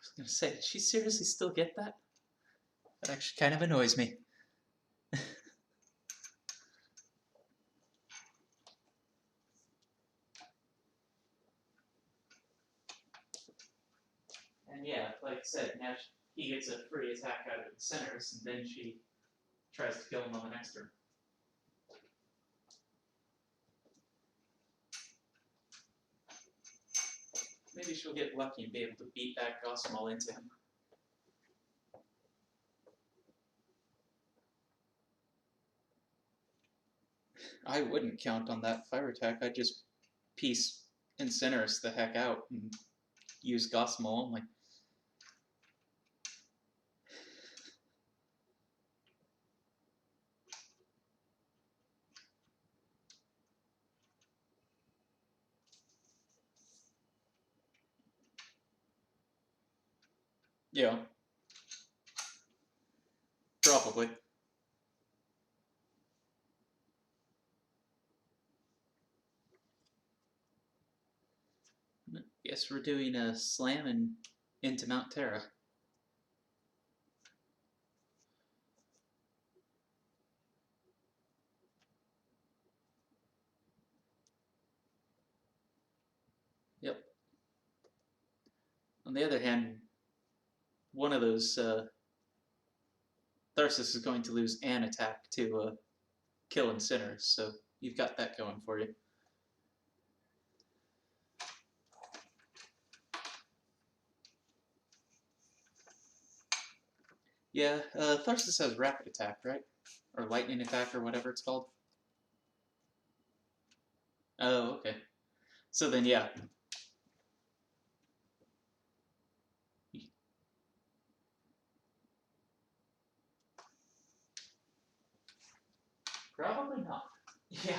I was gonna say, did she seriously still get that? That actually kind of annoys me. And yeah, like I said, now he gets a free attack out of the centers, and then she tries to kill him on the next turn. Maybe she'll get lucky and be able to beat that Gossamal into him. I wouldn't count on that fire attack. I'd just piece Incinerus the heck out and use Gossamal only. Yeah. Probably. Guess we're doing a slam and into Mount Terra. Yep. On the other hand, one of those Tharsis is going to lose an attack to kill Incinerus, so you've got that going for you. Yeah, Tharsis has rapid attack, right? Or lightning attack, or whatever it's called. Oh, okay. So then, yeah. Probably not. Yeah.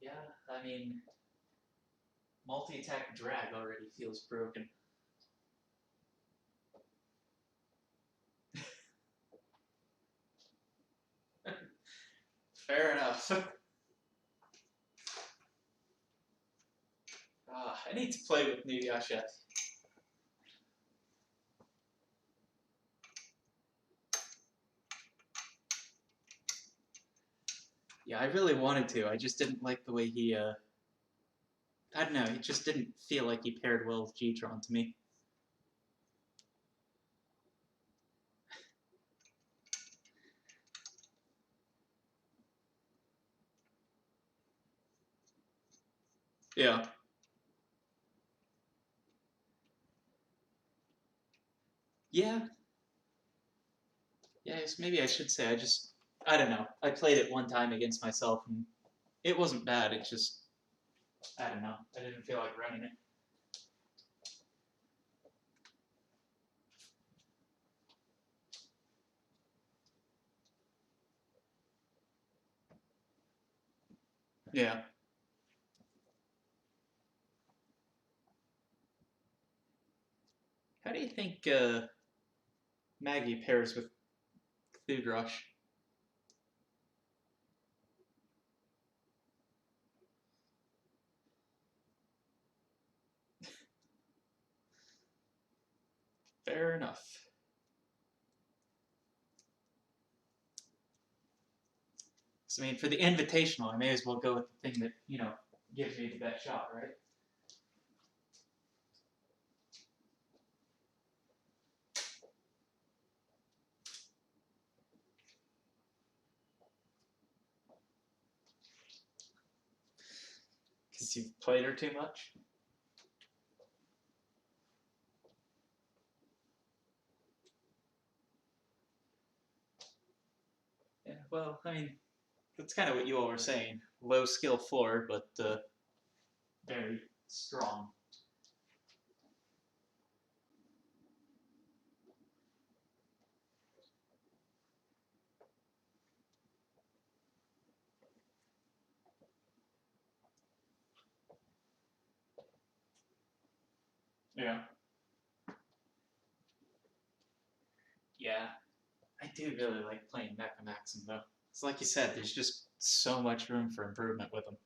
Yeah, I mean, multi-attack drag already feels broken. Fair enough. I need to play with new Yasha. Yeah, I really wanted to. I just didn't like the way he, I don't know, it just didn't feel like he paired well with G-Tron to me. Yeah. Yeah. Yes, maybe I should say I don't know. I played it one time against myself, and it wasn't bad. It just, I don't know. I didn't feel like running it. Yeah. How do you think Maggie pairs with Thugrush. Fair enough. So, I mean, for the invitational, I may as well go with the thing that, you know, gives me the best shot, right? Because you've played her too much? Yeah, well, I mean, that's kind of what you all were saying. Low skill floor, but very strong. Yeah. Yeah. I do really like playing Mecha Maxim, though. It's like you said, there's just so much room for improvement with them.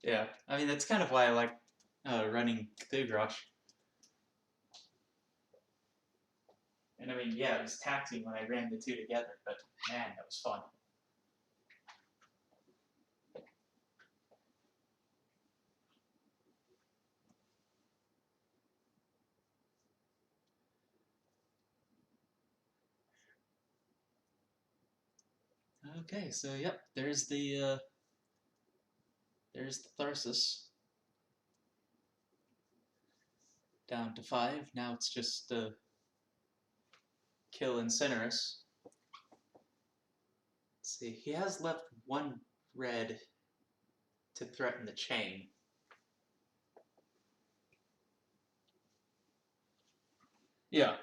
Yeah, I mean, that's kind of why I like running Cthulhu. And I mean, yeah, it was taxing when I ran the two together, but man, that was fun. Okay, so yep, there's the Tharsis. Down to 5. Now it's just kill Incinerus. Let's see, he has left 1 red to threaten the chain. Yeah.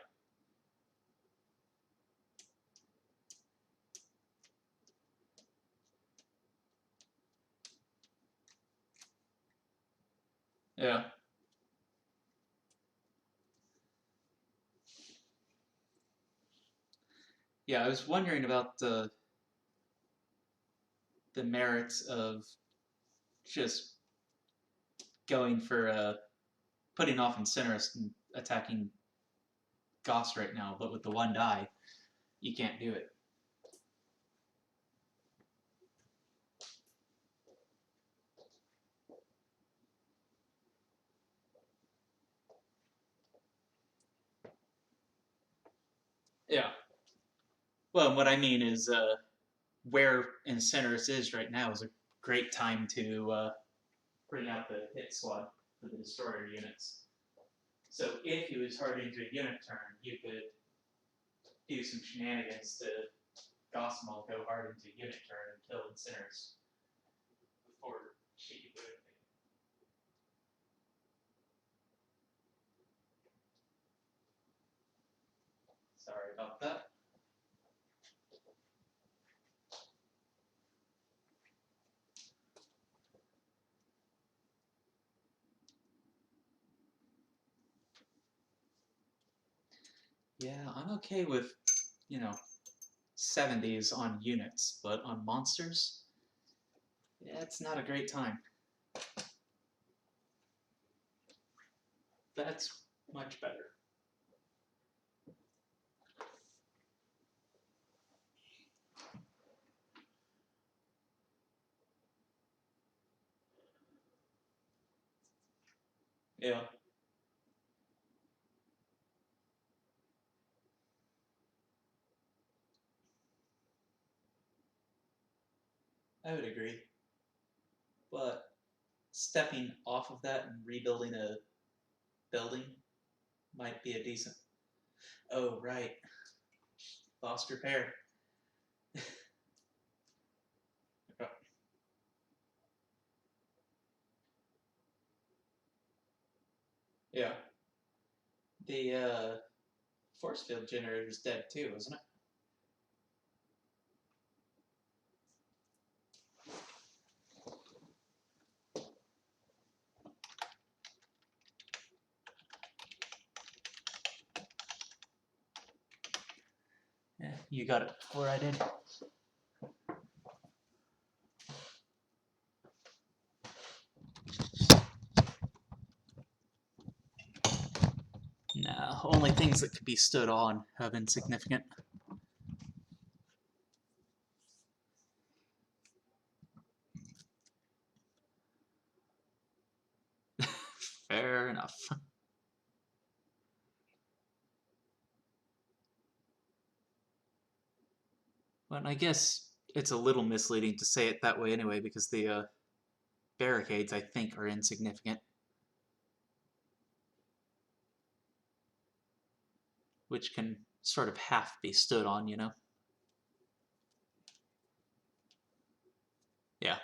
Yeah. Yeah, I was wondering about the merits of just going for putting off Incinerus and attacking Goss right now, but with the 1 die, you can't do it. Yeah. Well, what I mean is where Incinerus is right now is a great time to bring out the hit squad for the destroyer units. So if he was hard into a unit turn, you could do some shenanigans to Gossamal go hard into unit turn and kill Incinerus before she could do anything. Sorry about that. Yeah, I'm okay with, you know, 70s on units, but on monsters, yeah, it's not a great time. That's much better. Yeah. I would agree. But stepping off of that and rebuilding a building might be a decent. Oh, right. Lost repair. Yeah. The force field generator is dead too, isn't it? you got it before I did. No, only things that could be stood on have been significant. Fair enough. But I guess it's a little misleading to say it that way anyway, because the barricades, I think, are insignificant. Which can sort of half be stood on, you know? Yeah.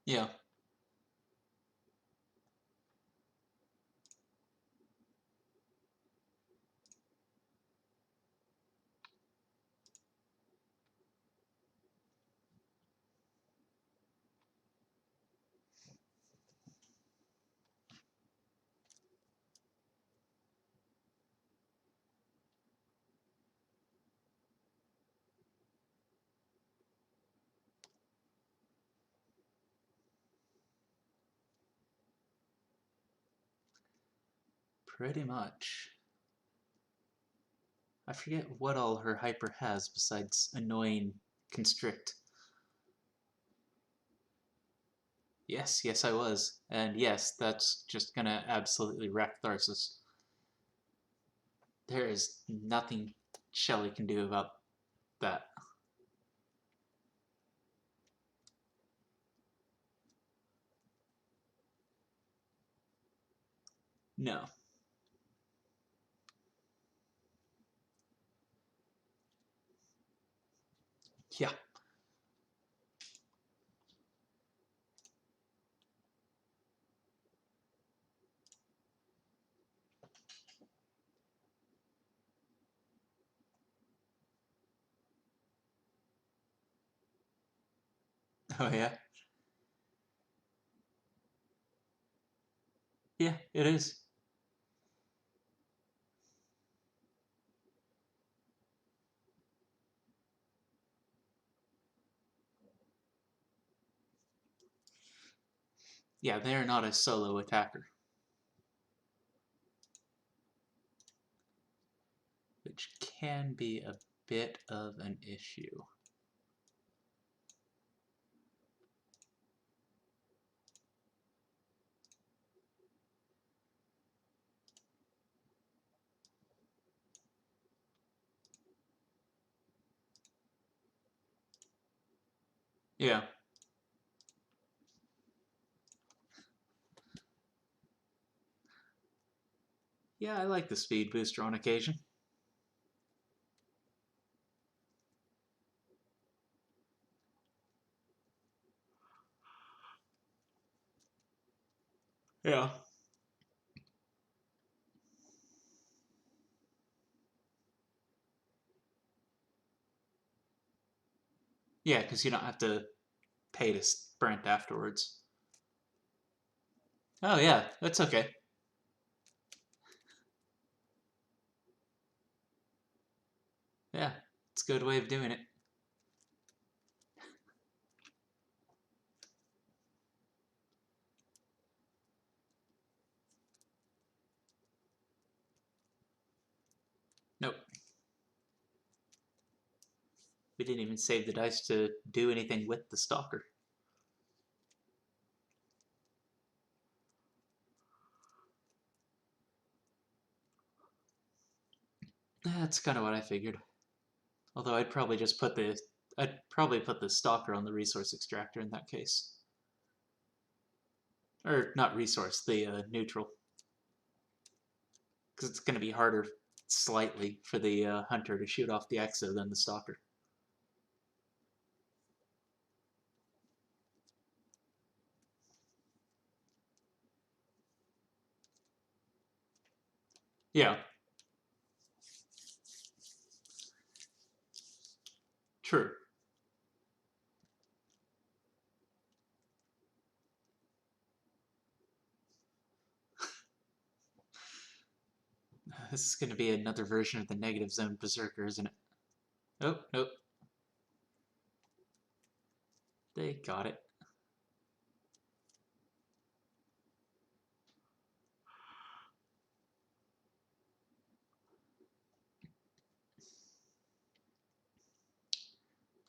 Yeah. Pretty much. I forget what all her hyper has besides annoying constrict. Yes, I was. And yes, that's just gonna absolutely wreck Tharsis. There is nothing Shelly can do about that. No. Yeah. Oh yeah. Yeah, it is. Yeah, they're not a solo attacker. Which can be a bit of an issue. Yeah. Yeah, I like the speed booster on occasion. Yeah. Yeah, because you don't have to pay to sprint afterwards. Oh yeah, that's okay. Yeah, it's a good way of doing it. Nope. We didn't even save the dice to do anything with the stalker. That's kind of what I figured. Although I'd probably put the stalker on the resource extractor in that case. Or not resource, the neutral. Because it's going to be harder slightly for the hunter to shoot off the exo than the stalker. Yeah. True. This is going to be another version of the negative zone berserker, isn't it? Oh, nope. They got it.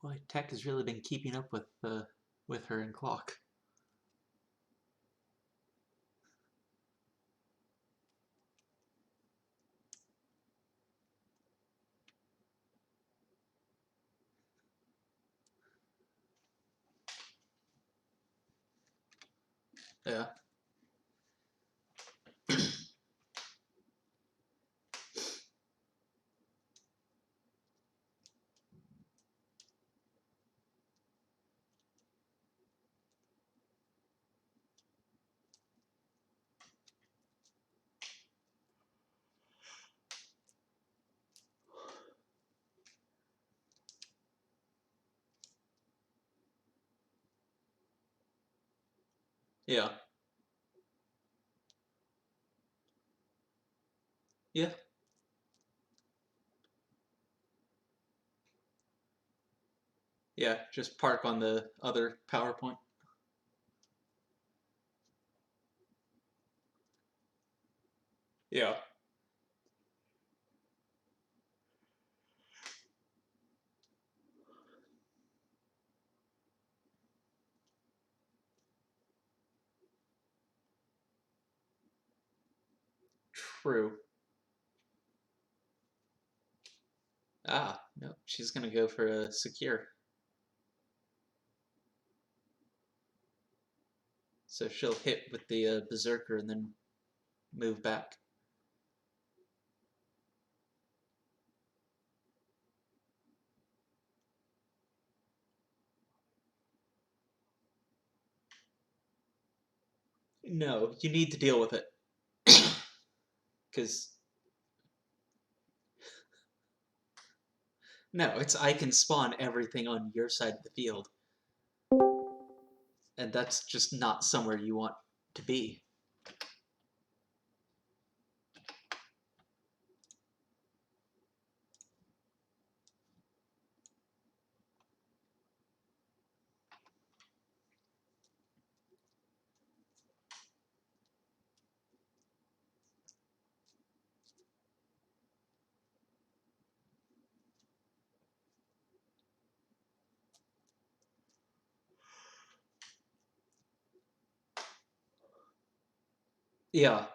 Boy, Tech has really been keeping up with her in clock. Yeah. Yeah. Yeah. Yeah. Just park on the other PowerPoint. Yeah. True. Ah, no. She's going to go for a secure. So she'll hit with the berserker and then move back. No, you need to deal with it. Because, no, it's I can spawn everything on your side of the field. And that's just not somewhere you want to be. Yeah,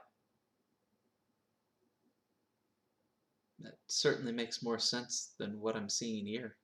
that certainly makes more sense than what I'm seeing here.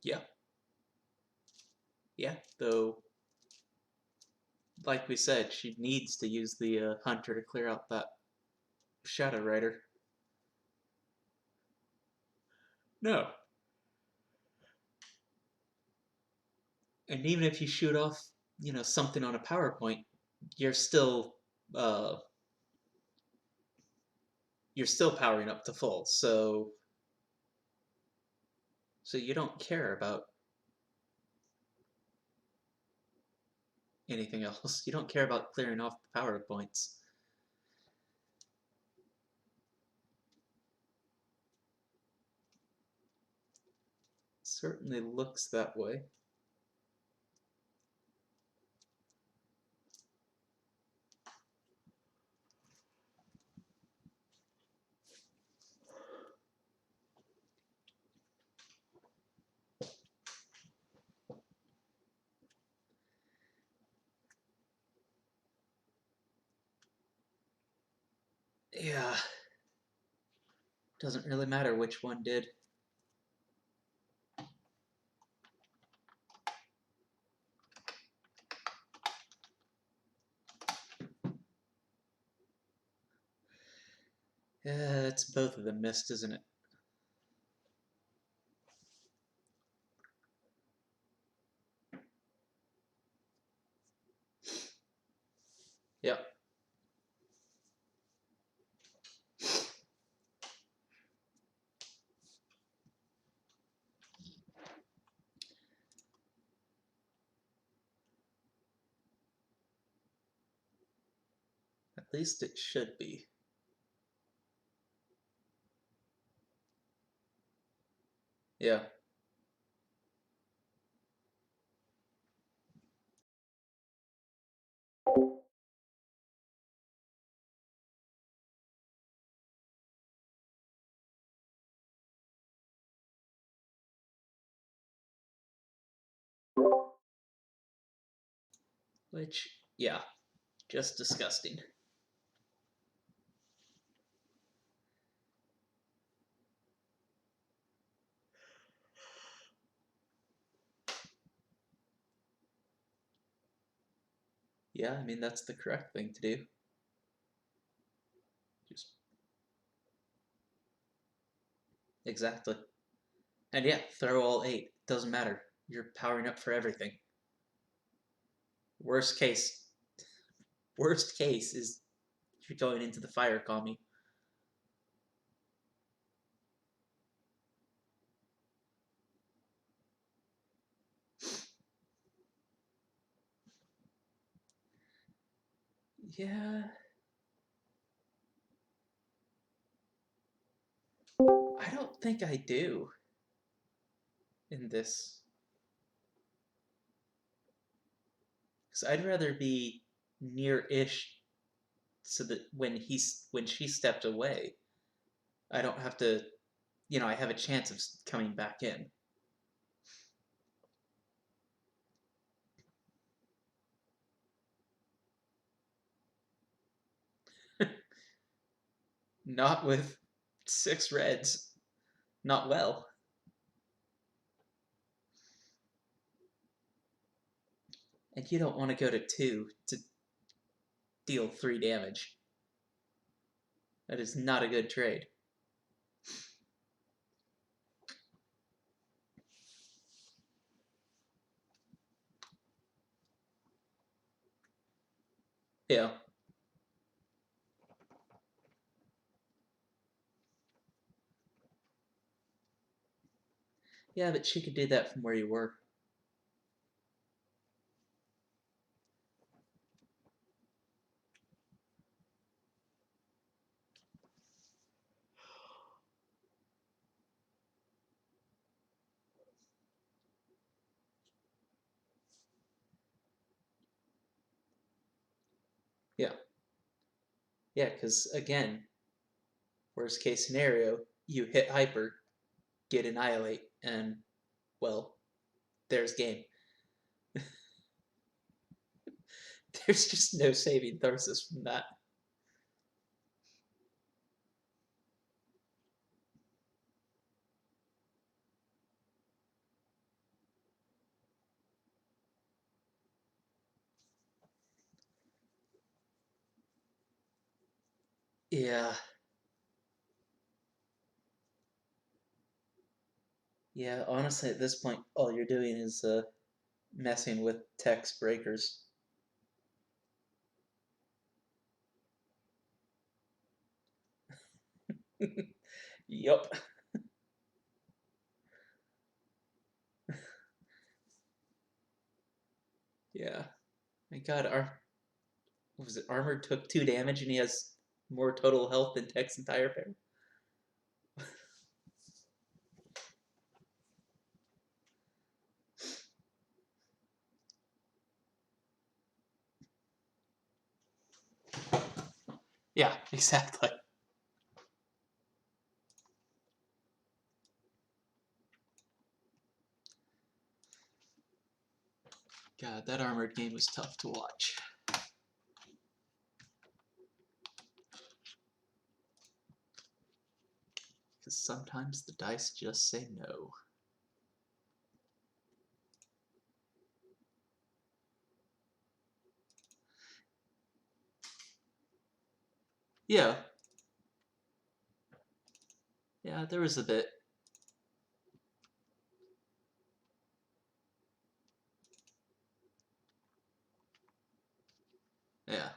Yeah, yeah, though, like we said, she needs to use the hunter to clear out that Shadow Rider. No. And even if you shoot off, something on a PowerPoint, you're still uh, you're still powering up to full. So you don't care about anything else. You don't care about clearing off the PowerPoints. Certainly looks that way. Yeah. Doesn't really matter which one did. Yeah, it's both of them missed, isn't it? Yep. At least it should be. Yeah. Which, yeah, just disgusting. Yeah, I mean, that's the correct thing to do. Just exactly. And yeah, throw all 8. Doesn't matter. You're powering up for everything. Worst case. Worst case is you're going into the fire commie. Yeah. I don't think I do in this. Because I'd rather be near-ish so that when she stepped away, I don't have to, I have a chance of coming back in. Not with 6 reds. Not well. And you don't want to go to 2 to deal 3 damage. That is not a good trade. Yeah. Yeah, but she could do that from where you were. Yeah. Yeah, because again, worst case scenario, you hit hyper, get annihilate, and, well, there's game. There's just no saving Tharsis from that. Yeah. Yeah, honestly, at this point, all you're doing is messing with text breakers. Yup. Yeah. My god, what was it? Armor took 2 damage and he has more total health than Tech's entire pair? Yeah, exactly. God, that armored game was tough to watch. Because sometimes the dice just say no. Yeah. Yeah, there was a bit. Yeah.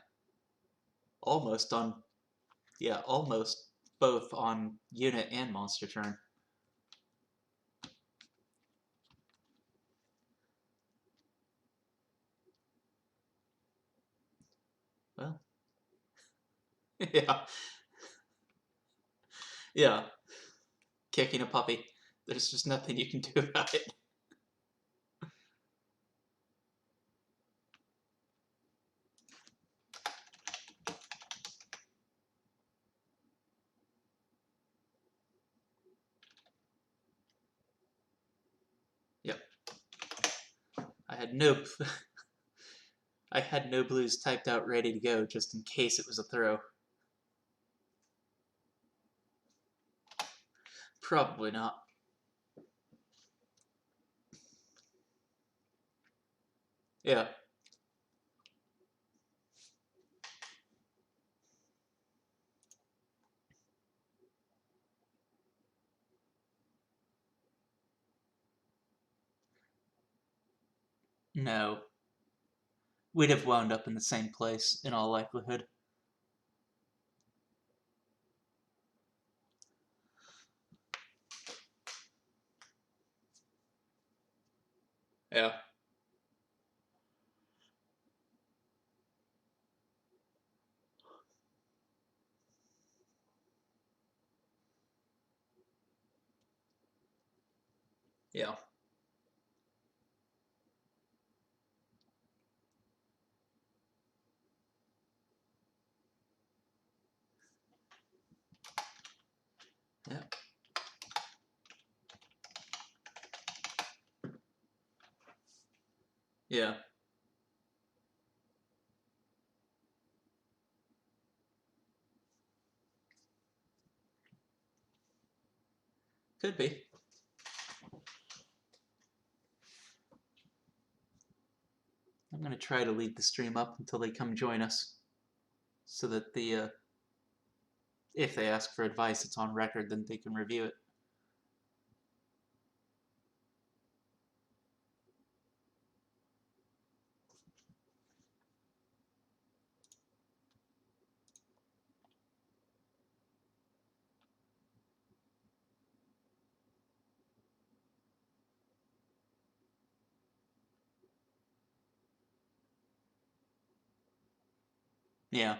Almost on... Yeah, almost both on unit and monster turn. Well. Yeah. Yeah. Kicking a puppy. There's just nothing you can do about it. Yep. I had no... I had no blues typed out ready to go just in case it was a throw. Probably not. Yeah. No. We'd have wound up in the same place, in all likelihood. Yeah. Yeah. Yeah. Yeah. Could be. I'm going to try to lead the stream up until they come join us. So that the, if they ask for advice, it's on record, then they can review it. Yeah.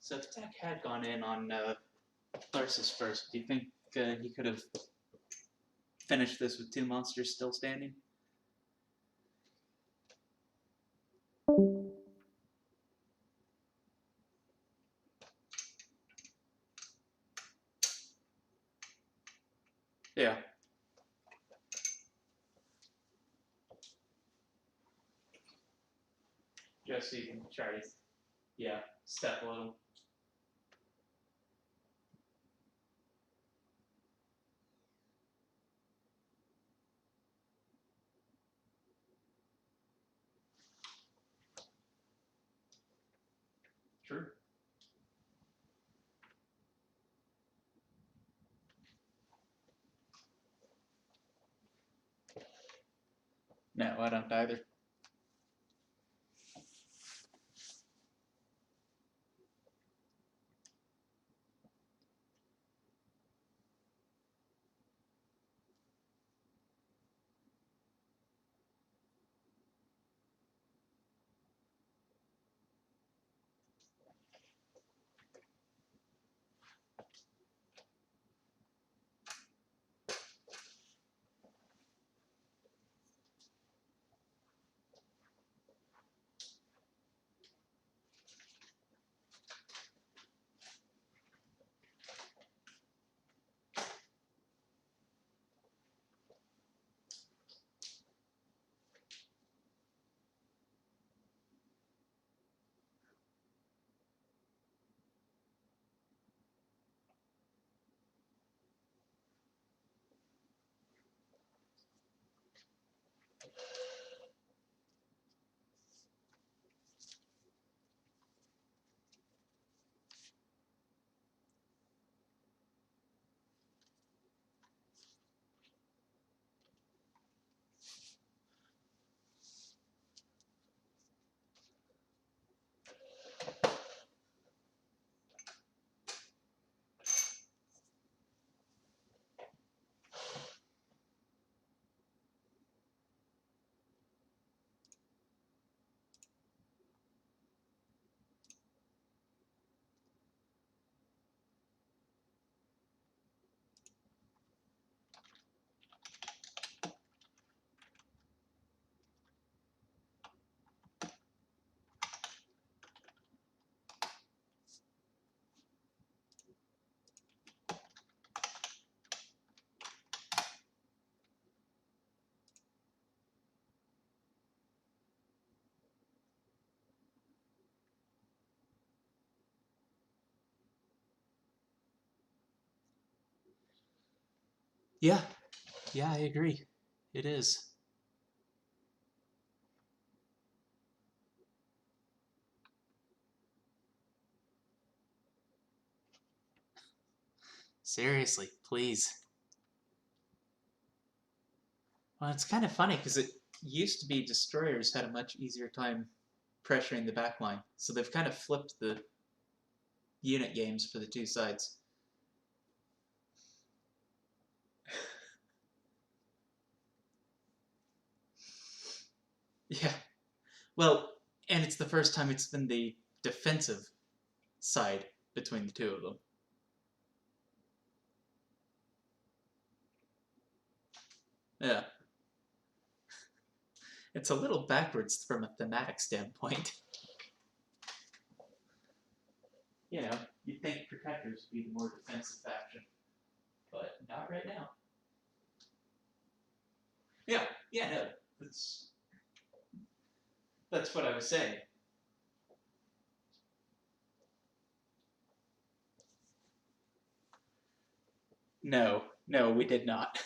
So if Tech had gone in on Tharsis first, do you think he could have finished this with two monsters still standing? Yeah. Just so you can try to, yeah, step a little. True. No, I don't either. Yeah, yeah, I agree. It is. Seriously, please. Well, it's kind of funny because it used to be destroyers had a much easier time pressuring the backline, so they've kind of flipped the unit games for the two sides. Yeah. Well, and it's the first time it's been the defensive side between the two of them. Yeah. It's a little backwards from a thematic standpoint. You know, you'd think protectors would be the more defensive faction, but not right now. Yeah, yeah, no, that's what I was saying. No, no, we did not.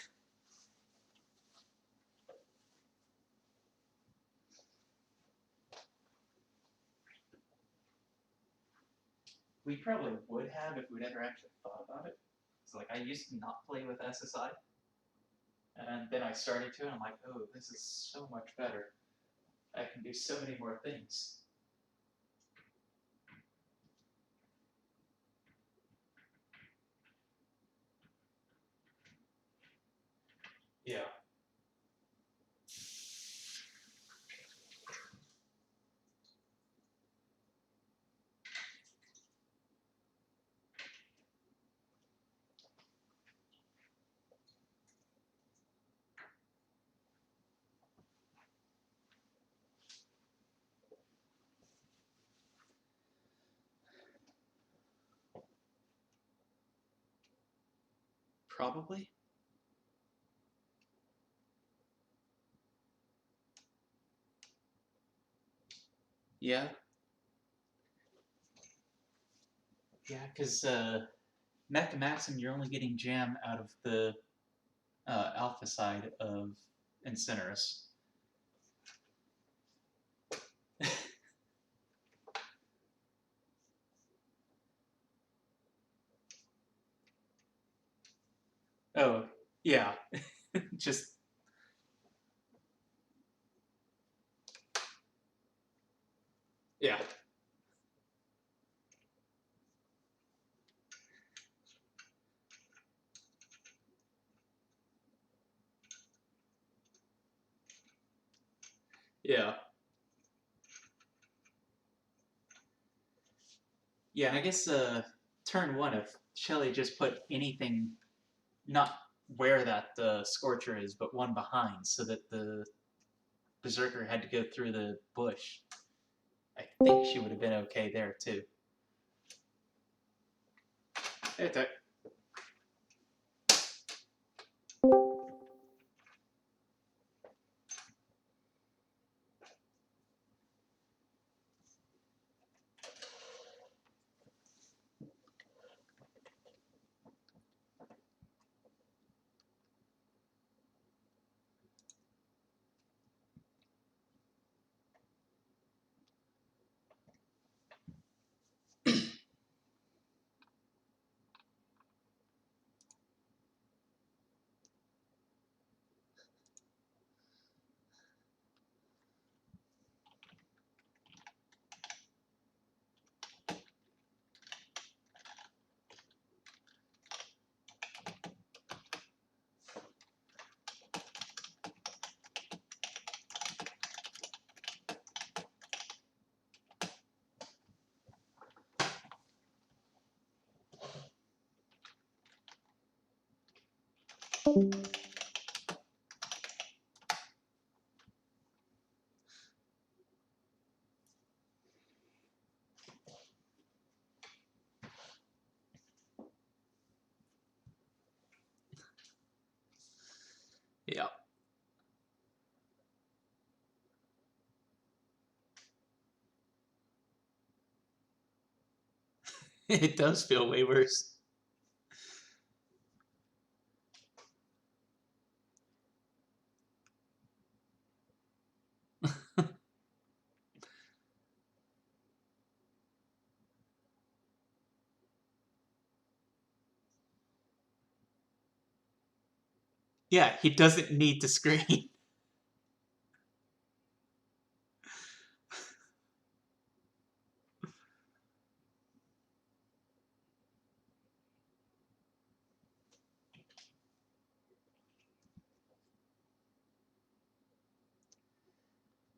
We probably would have if we'd ever actually thought about it. So like I used to not play with SSI, and then I started to, and I'm like, oh, this is so much better. I can do so many more things. Yeah. Probably. Yeah. Yeah, because Mecha Maxim, you're only getting jam out of the alpha side of Incinerus. Oh, yeah. Just Yeah. Yeah. Yeah, I guess turn one, if Shelly just put anything, not where that Scorcher is, but one behind, so that the Berserker had to go through the bush, I think she would have been okay there too. Hey, Tech. Yeah. It does feel way worse. Yeah, he doesn't need to scream.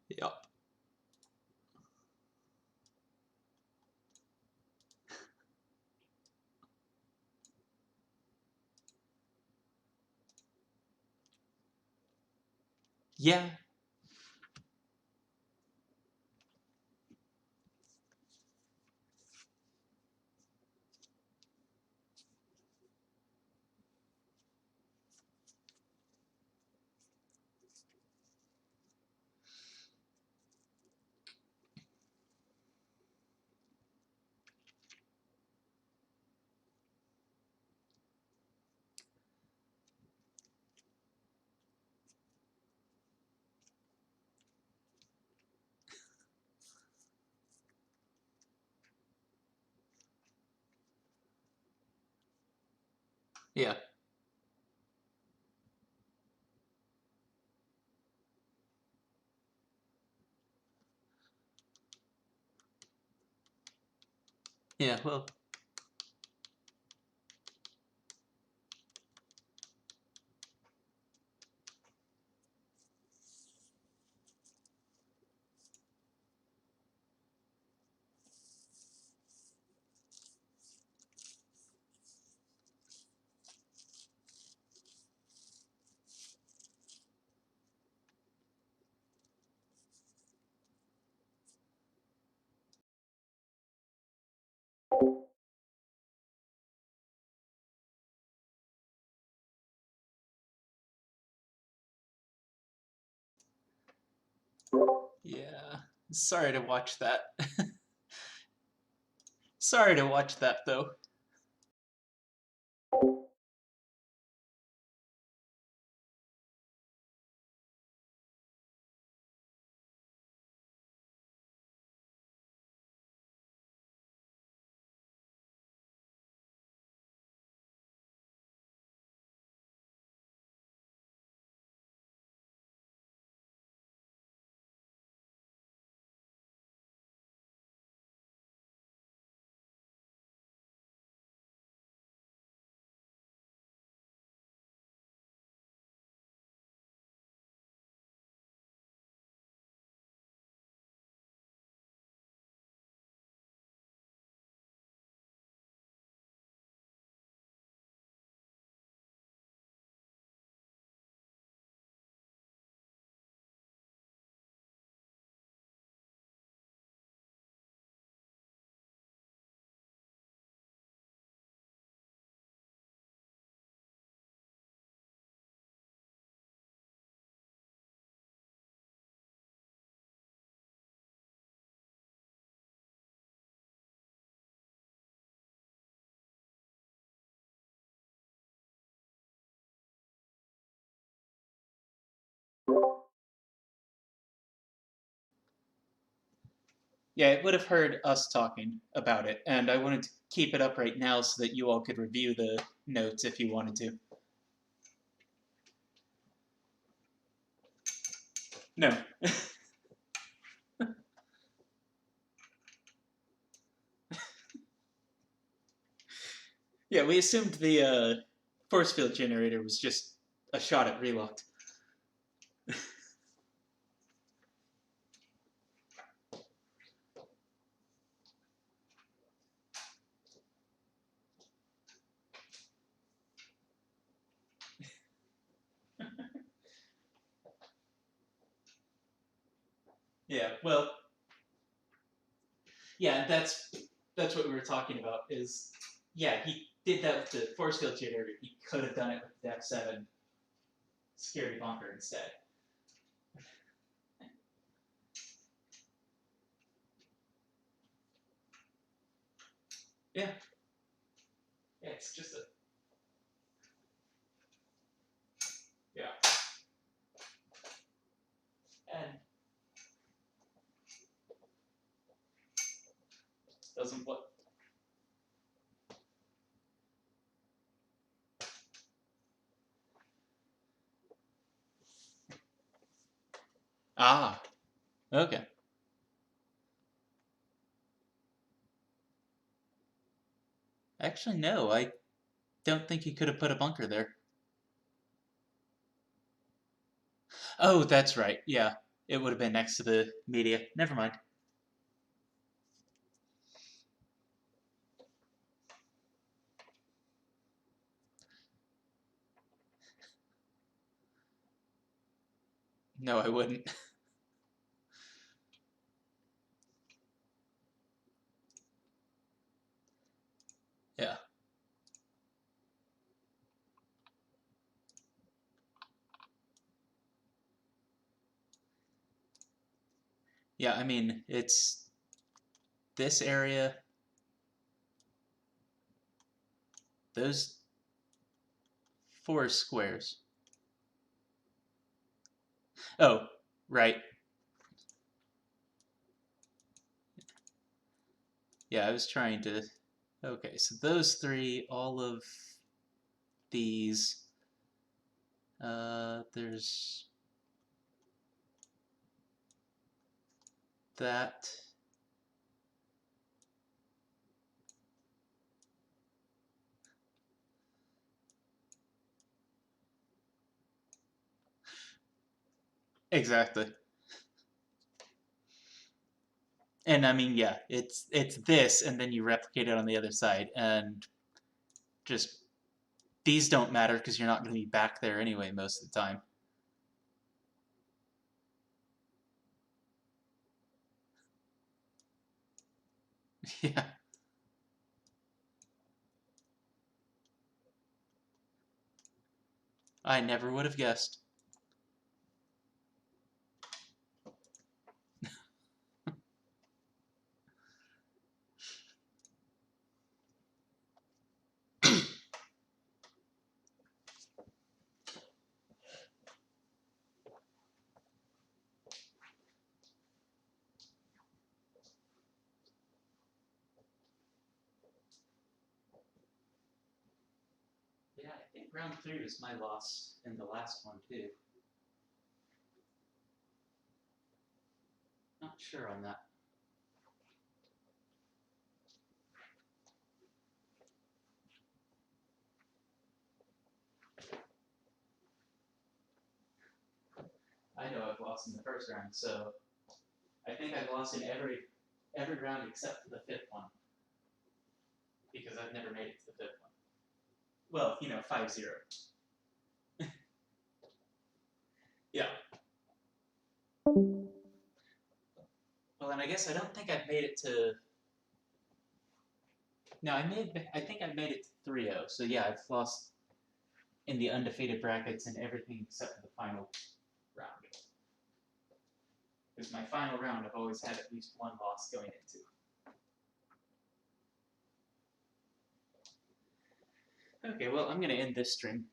Yep. Yeah. Yeah. Yeah, well. Yeah. Sorry to watch that. Sorry to watch that, though. Yeah, it would have heard us talking about it, and I wanted to keep it up right now so that you all could review the notes if you wanted to. No. Yeah, we assumed the force field generator was just a shot at relocked. Yeah, well, yeah, that's what we were talking about. Is yeah, he did that with the force field generator. He could have done it with the F7 security bunker instead. Yeah, yeah, it's just a yeah, and doesn't what. Ah, okay. Actually, no, I don't think he could have put a bunker there. Oh, that's right. Yeah, it would have been next to the media. Never mind. No, I wouldn't. Yeah. Yeah, I mean, it's this area, those four squares. Oh, right. Yeah, I was trying to. Okay, so those three, all of these. There's that. Exactly. And I mean, yeah, it's this, and then you replicate it on the other side, and just these don't matter because you're not going to be back there anyway most of the time. Yeah, I never would have guessed. Yeah, I think round 3 was my loss in the last one too. Not sure on that. I know I've lost in the first round, so I think I've lost in every round except for the 5th one because I've never made it to the 5th one. Well, 5-0. Yeah. Well, and I guess I don't think I've made it to. No, I think I made it to 3-0. So yeah, I've lost in the undefeated brackets and everything except for the final round. Because my final round, I've always had at least one loss going into. Okay, well, I'm going to end this stream.